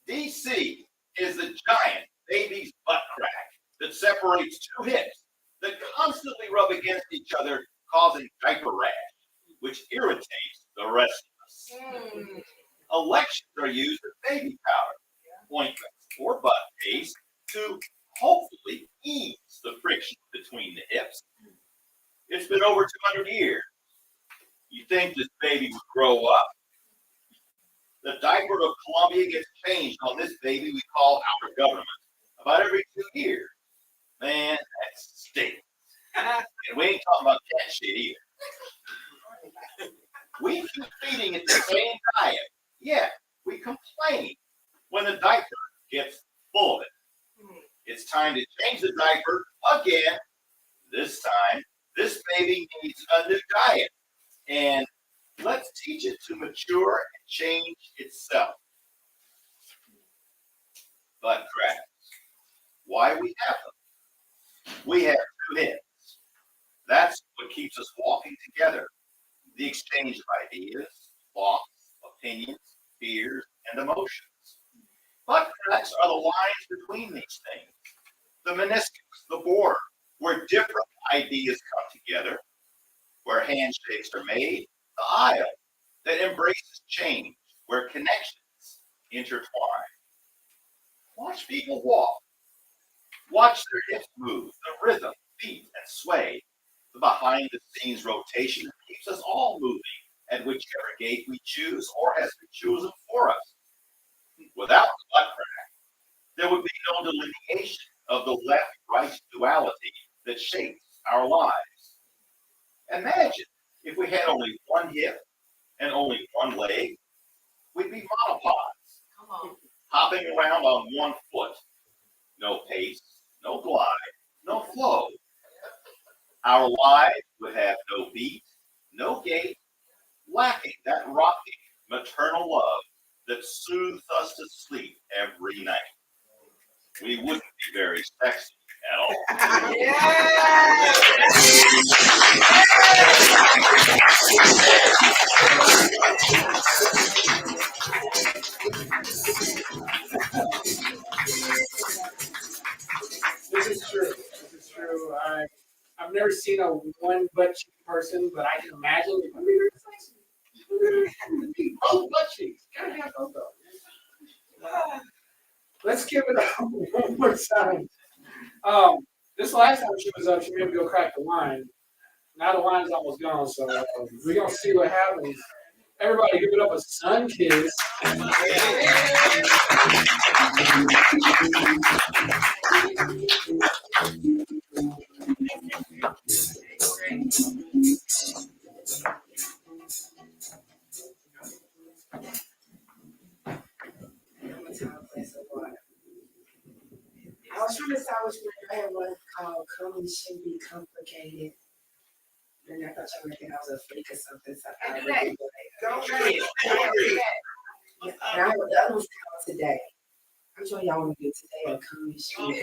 DC is the giant baby's butt crack that separates two hips that constantly rub against each other, causing diaper rash, which irritates the rest of us. Elections are used as baby powder, ointments, or butt paste to hopefully ease the friction between the hips. It's been over 200 years. You think this baby would grow up? The diaper of Columbia gets changed on this baby we call our government about every 2 years. Man, that stinks. And we ain't talking about cat shit either. We keep feeding it the same diet. Yeah, we complain when the diaper gets full of it. It's time to change the diaper again. This time, this baby needs a new diet. And let's teach it to mature and change itself. Butt cracks. Why we have them? We have two heads. That's what keeps us walking together. The exchange of ideas, thoughts, opinions, fears, and emotions. Butt cracks are the lines between these things. The meniscus, the border, where different ideas come together, where handshakes are made, the aisle that embraces change, where connections intertwine. Watch people walk. Watch their hips move, the rhythm, beat, and sway. The behind-the-scenes rotation keeps us all moving at whichever gait we choose or has been chosen for us. Without the butt crack, there would be no delineation of the left-right duality that shapes our lives. Imagine if we had only one hip and only one leg, we'd be monopods, hopping around on one foot. No pace, no glide, no flow. Our lives would have no beat, no gait, lacking that rocking maternal love that soothes us to sleep every night. We wouldn't be very sexy at all. seen a one butt cheek person, but I can imagine it would be very sexy. Both butt cheeks. Gotta have both of them. Let's give it up one more time. This last time she was up, she made me go crack the wine. Now the wine's almost gone, so we're gonna see what happens. Everybody give it up a sun kiss. I was trying to decide which one I had one called Coming Shouldn't Be Complicated. And I thought you were thinking I was a freak or something. So I thought I would do it. And I have the other one's called Today. I'm sure y'all want to do Today or Coming Shouldn't Be.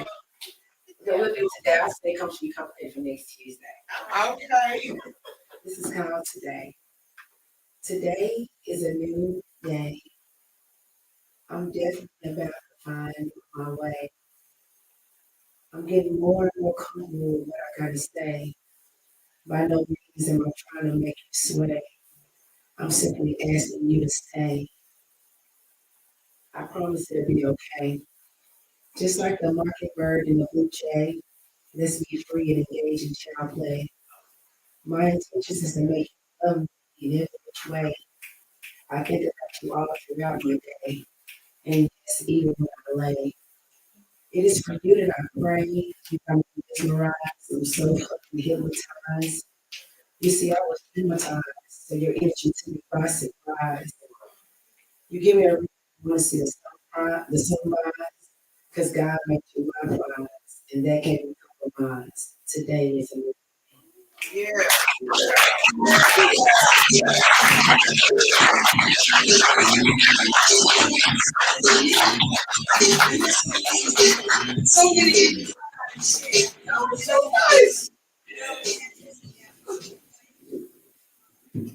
Okay, we'll do Today. I'll say Come Should Be Complicated for next Tuesday. Okay. This is called Today. Today is a new day. I'm definitely about to find my way. I'm getting more and more comfortable with what I gotta say. By no means am I trying to make you sway. I'm simply asking you to stay. I promise it'll be okay. Just like the mockingbird and the blue jay, let's be free and engage in child play. My intention is to make you love me in every which way. I think about you all throughout your day, and yes, even when I delay. It is for you that I pray. You got me mesmerized. I'm so fucking hypnotized. You see, I was hypnotized, so your energy took me by surprise. You give me a reason to want to see the sunrise, because God made you my prize, and that can't be compromised. Today is a new day. Yeah. That was so nice.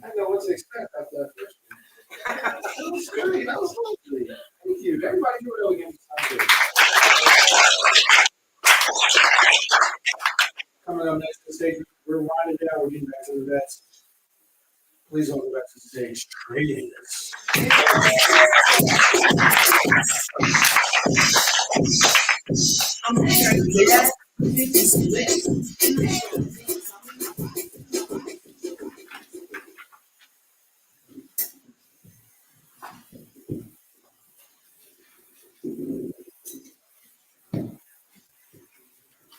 I know what to expect after that first one. That was great. That was lovely. Thank you. Everybody give it up again. Coming up next to the stage, we're winding down. We're getting back to the vets. Please welcome back to the stage, Traders.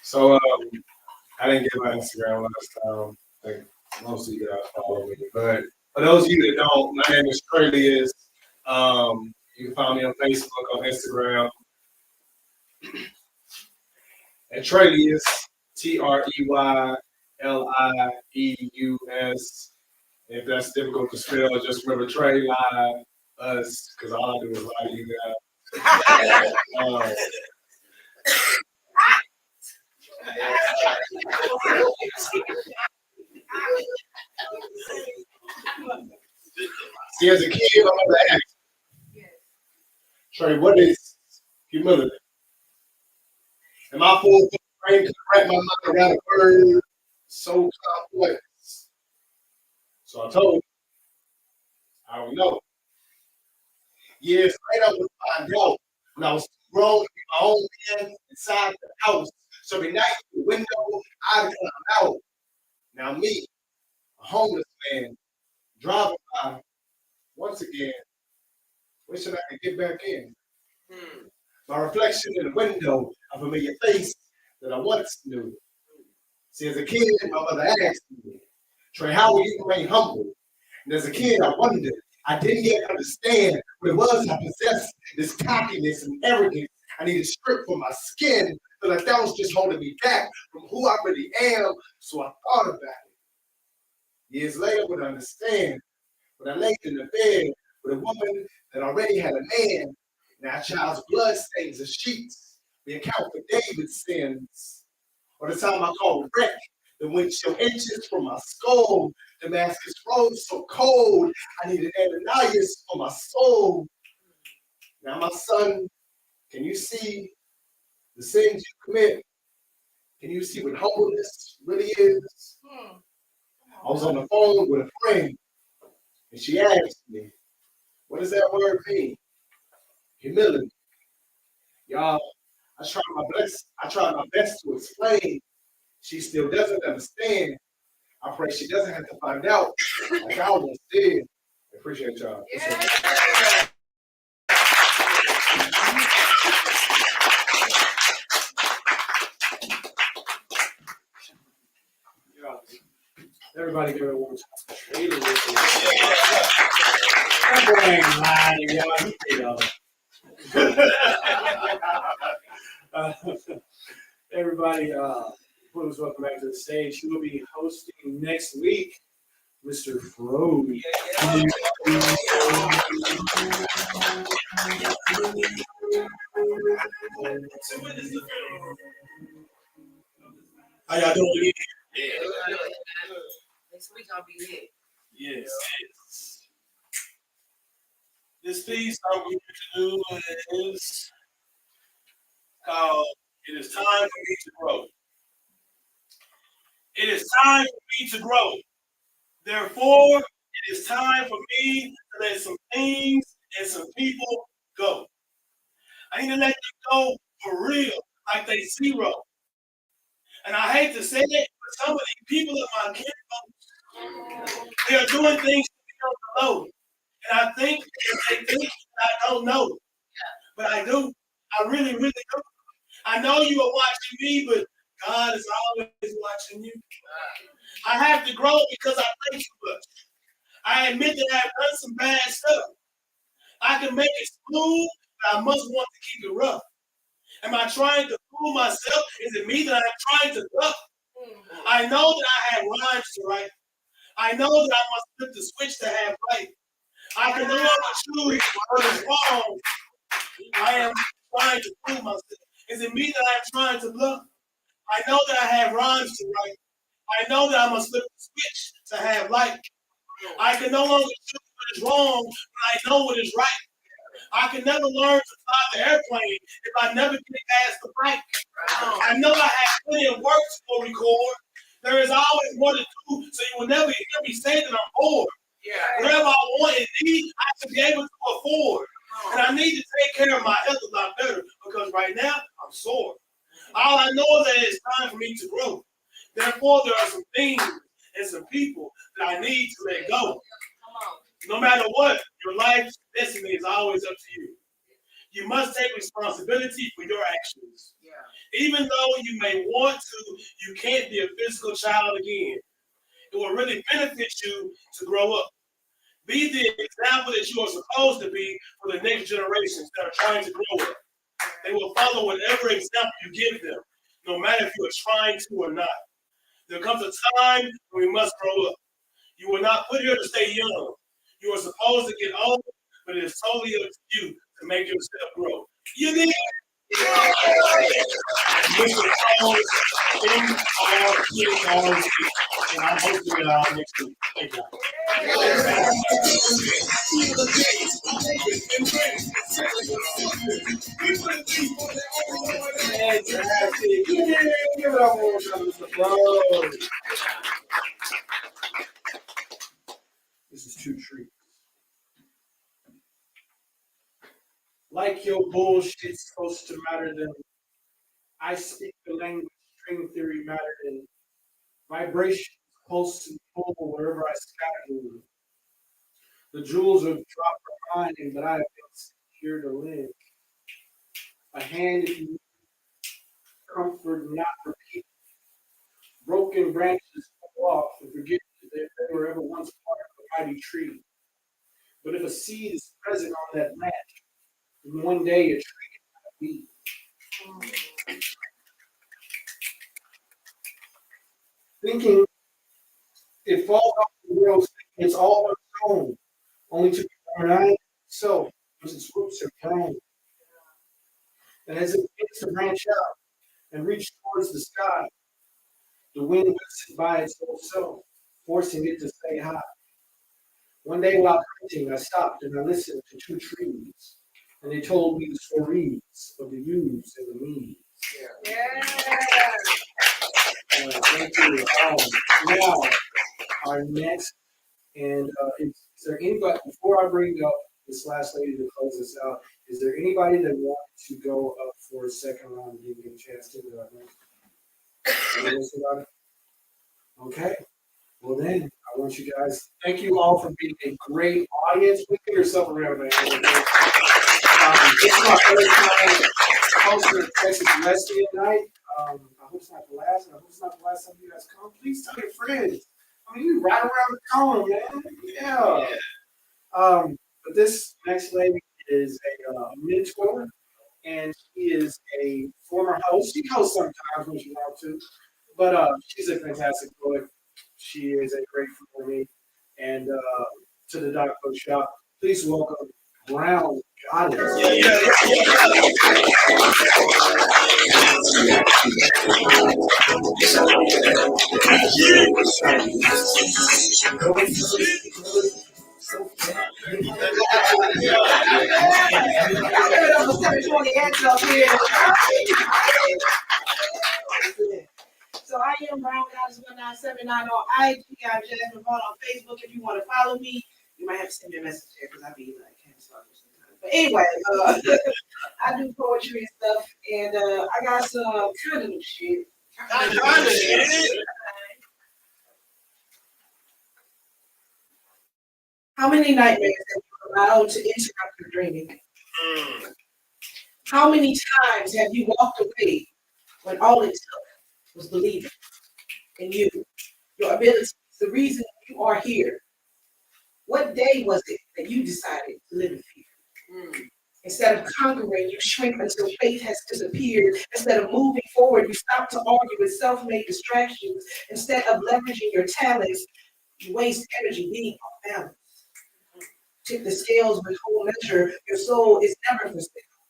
So I didn't get my Instagram last time. I think most of you guys follow me. But for those of you that don't, my name is Treylius. You can find me on Facebook, on Instagram. And Treylius, Treylius. If that's difficult to spell, just remember Trey lie us, because all I do is lie to you guys. See, as a kid, my mother asked, Trey, what is humility? And my full brain could wrap my mind around a word so complex. So I told him, I don't know. Years later, I would find out when I was grown to be my own man inside the house. So every night, the window, I'd come out. Now me, a homeless man, driving by, once again, wishing I could get back in. My reflection in the window, a familiar face that I once knew. See, as a kid, my mother asked me, Trey, how will you remain humble? And as a kid, I wondered, I didn't yet understand what it was I possessed, this cockiness and arrogance. I needed stripped from my skin, but like that was just holding me back from who I really am. So I thought about it. Years later, I would understand. When I laid in the bed with a woman that already had a man, now a child's blood stains the sheets. We account for David's sins. Or the time I called wreck, the windshield inches from my skull. Damascus road so cold, I needed Ananias for my soul. Now, my son, can you see the sins you commit? Can you see what humbleness really is? I was on the phone with a friend, and she asked me, what does that word mean? Humility. Y'all, I tried my best to explain. She still doesn't understand. I pray she doesn't have to find out like I almost did. I appreciate y'all. Everybody give it one time. That boy ain't lying, y'all. He did all that. Everybody, please welcome back to the stage. He will be hosting next week, Mr. Fro. How y'all doing? Next week I'll be lit. Yes. This piece I'm going to do is called It Is Time for Me to Grow. It is time for me to grow. Therefore, it is time for me to let some things and some people go. I need to let them go for real, like they zero. And I hate to say it, but some of these people in my kinfolk, they are doing things to be on the low. And I think they think I don't know. But I do. I really, really do. I know you are watching me, but God is always watching you. I have to grow because I play too much. I admit that I've done some bad stuff. I can make it smooth, but I must want to keep it rough. Am I trying to fool myself? Is it me that I'm trying to bluff? I know that I have rhymes to write. I know that I must flip the switch to have light. I can no longer choose what is wrong. I am trying to fool myself. Is it me that I am trying to bluff? I know that I have rhymes to write. I know that I must flip the switch to have light. I can no longer choose what is wrong when I know what is right. I can never learn to fly the airplane if I never get past the fight. I know I have plenty of work to go record. There is always more to do, so you will never hear me say that I'm bored. Whatever I want and need, I should be able to afford. And I need to take care of my health a lot better because right now I'm sore. All I know is that it's time for me to grow. Therefore, there are some things and some people that I need to let go. No matter what, your life's destiny is always up to you. You must take responsibility for your actions. Even though you may want to, you can't be a physical child again. It will really benefit you to grow up. Be the example that you are supposed to be for the next generations that are trying to grow up. They will follow whatever example you give them, no matter if you are trying to or not. There comes a time when we must grow up. You were not put here to stay young. You are supposed to get old, but it is totally up to you to make yourself grow. You need Mr. Charles, M.R.T.R.Z. And I'm hosting it all next week. Thank you. Fantastic. Yeah, give it up one more time, Mr. Fro. This is Two Trees. Like your bullshit's supposed to matter than I speak the language string theory matter than vibration, pulse and pull wherever I scatter you. The jewels are dropped behind, but I have been here to live. A hand if you need comfort, not repeat. Broken branches fall off and forget that they were ever once part of a mighty tree. But if a seed is present on that branch, then one day a tree can be. Thinking it falls off the world, it's all on its own, only to be born out itself once its roots are grown. And as it begins to branch out and reach towards the sky, the wind whips it by its own self, forcing it to say hi. One day while hunting, I stopped and I listened to two trees, and they told me the stories of the yous and the me's. Thank you. Now, our next, and is there anybody, before I bring up this last lady to close us out, is there anybody that wants to go up for a second round and give me a chance to do that? Okay. Well then, I want you guys, thank you all for being a great audience. Look at yourself around, man. This is my first time hosting Texas Lesbian Night. I hope it's not the last. I hope it's not the last time you guys come. Please tell your friends. I mean, you right around the corner, man. Yeah. But this next lady is a mentor, and she is a former host. She hosts sometimes when she wants to, but she's a fantastic poet. She is a great friend for me. And to the Doc Coach Shop, please welcome Brown Goddess. So I am Brown Goddess 1979 on IG. I'm Jasmine Vaughn on Facebook. If you want to follow me, you might have to send me a message there because I be like, can't start this sometimes. But anyway, I do poetry and stuff, and I got some kind of new shit. How many nightmares have you allowed to interrupt your dreaming? How many times have you walked away when all it took was believing in you, your abilities, the reason you are here? What day was it that you decided to live in fear? Instead of conquering, you shrink until faith has disappeared. Instead of moving forward, you stop to argue with self-made distractions. Instead of leveraging your talents, you waste energy being off balance. Tip the scales with whole measure. Your soul is never for sale.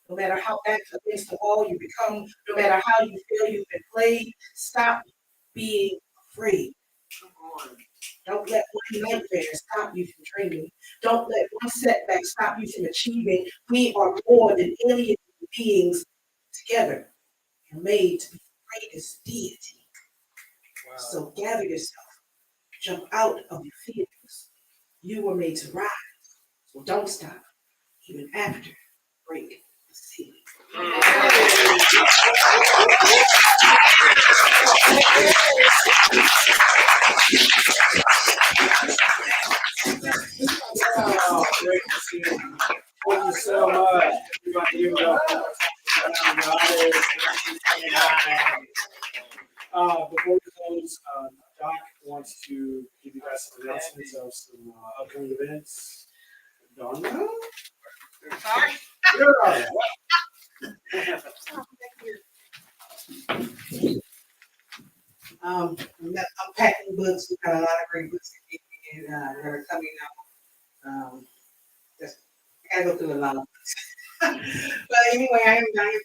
No matter how back against the wall you become, no matter how you feel you've been played, stop being afraid. Don't let one nightmare stop you from dreaming. Don't let one setback stop you from achieving. We are more than alien beings together and made to be the greatest deity. Wow. So gather yourself, jump out of your feelings. You were made to rise, so don't stop, even after break the ceiling. Oh, great to see you. Thank you so much. Everybody, give it up. Before we close, Doc wants to give you guys some announcements of some upcoming events. Donna? Sorry. Yeah. I'm packing books. We've got a lot of great books that are coming out. Just I gotta go through a lot of books. But anyway, I am Diane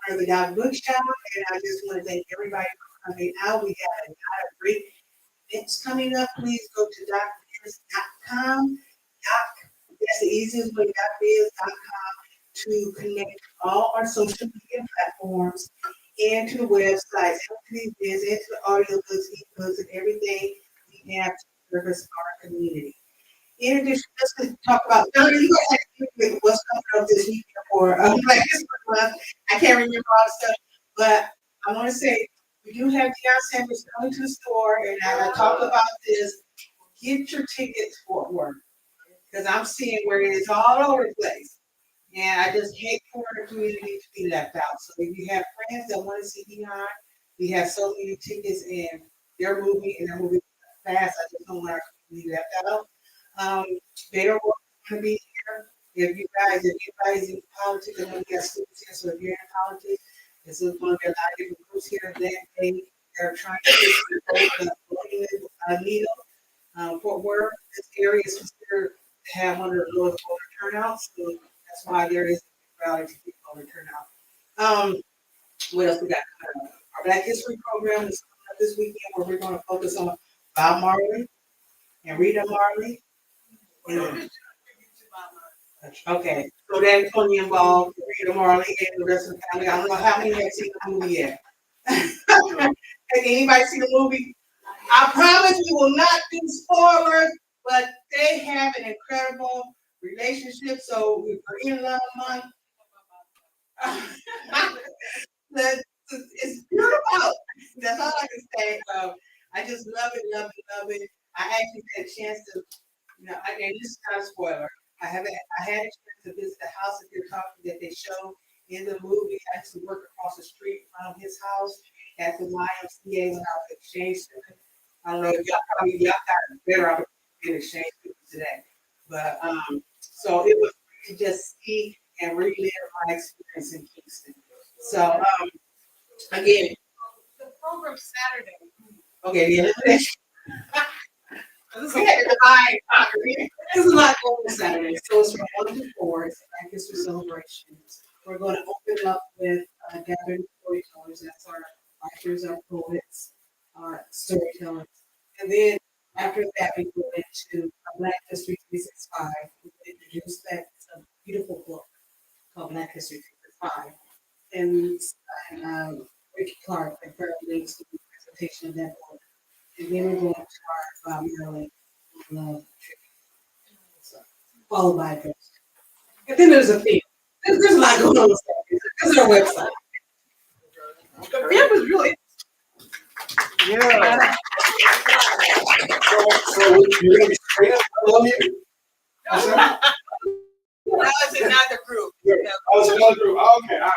Carter, the Doc Bookshop, and I just want to thank everybody for coming out. We have a lot of great events coming up. Please go to docbiz.com. That's the easiest way, docbiz.com, to connect all our social media platforms and to the websites, and to the biz, and to the audiobooks, ebooks, and everything we have to service our community. In addition, just to talk about, what's coming up this weekend for Black History Month. I can't remember all the stuff, but I want to say we do have Deion Sanders coming to the store, and I talk about this. Get your tickets for work, because I'm seeing where it is all over the place. And I just hate for the community to be left out. So if you have friends that want to see Deion, we have so many tickets, and they're moving fast. I just don't want our community left out. Better World is going to be here. If anybody's in politics, I know we got students here, so if you're in politics, there's going to be a lot of different groups here that they're trying to get needle. Fort Worth, this area is considered to have one of the lowest voter turnouts, so that's why there is a rally to get voter turnout. What else we got? Our Black History program is coming up this weekend, where we're going to focus on Bob Marley and Rita Marley. Okay, so that's going to be involved Rita Marley and the rest of the family. I don't know how many have seen the movie yet. Has anybody seen the movie? I promise we will not do spoilers, but they have an incredible relationship. So we're in love month. It's beautiful. That's all I can say. I just love it, love it, love it. I actually had a chance to, and this is not a spoiler. I had a chance to visit the house that they show in the movie. I used to work across the street from his house at the YMCA when I was at exchange student. I don't know if y'all got better opportunity in exchange student today. But so it was to just see and relive my experience in Kingston. So again, The program Saturday. okay, the elimination. This is not going to Saturday, so it's from 1 to 4. It's Black History celebrations. We're going to open up with gathering storytellers. That's our writers, our poets, our storytellers, and then after that we go into Black History 365. We introduce that. It's a beautiful book called Black History 365, and Ricky Clark and Farrell leads the presentation of that book. And then we're going to our Maryland love tribute. So, followed by this. And then there's a theme. There's a lot going on with that. This is our website. The film was really. Yeah. So you're gonna be straight up, I love you. What's that? Now it's another group. Oh, it's another group. Oh, okay, all right.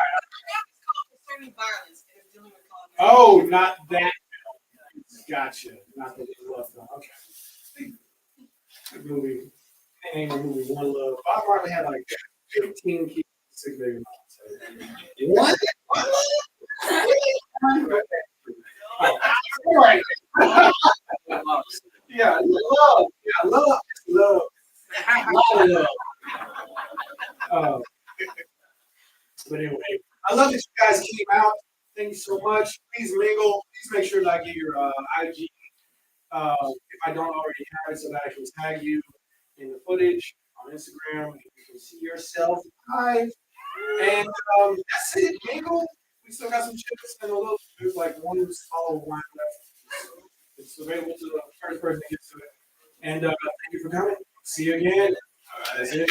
Concerning violence. They're dealing with Oh, not that. Gotcha. Not the love film. Okay. Good movie. Name the movie One Love. Bob Marley had like 15 kids, 6 baby moms. What? All right. Yeah, love. Yeah, love. Love. Love. But anyway, I love that you guys came out. Thank you so much. Please mingle. Please make sure that I get your IG if I don't already have it, so that I can tag you in the footage on Instagram. You can see yourself live. And that's it. Mingle. We still got some chips and a little. There's like one small wine left. It's available to the first person that gets to it. And thank you for coming. See you again. All right, that's it.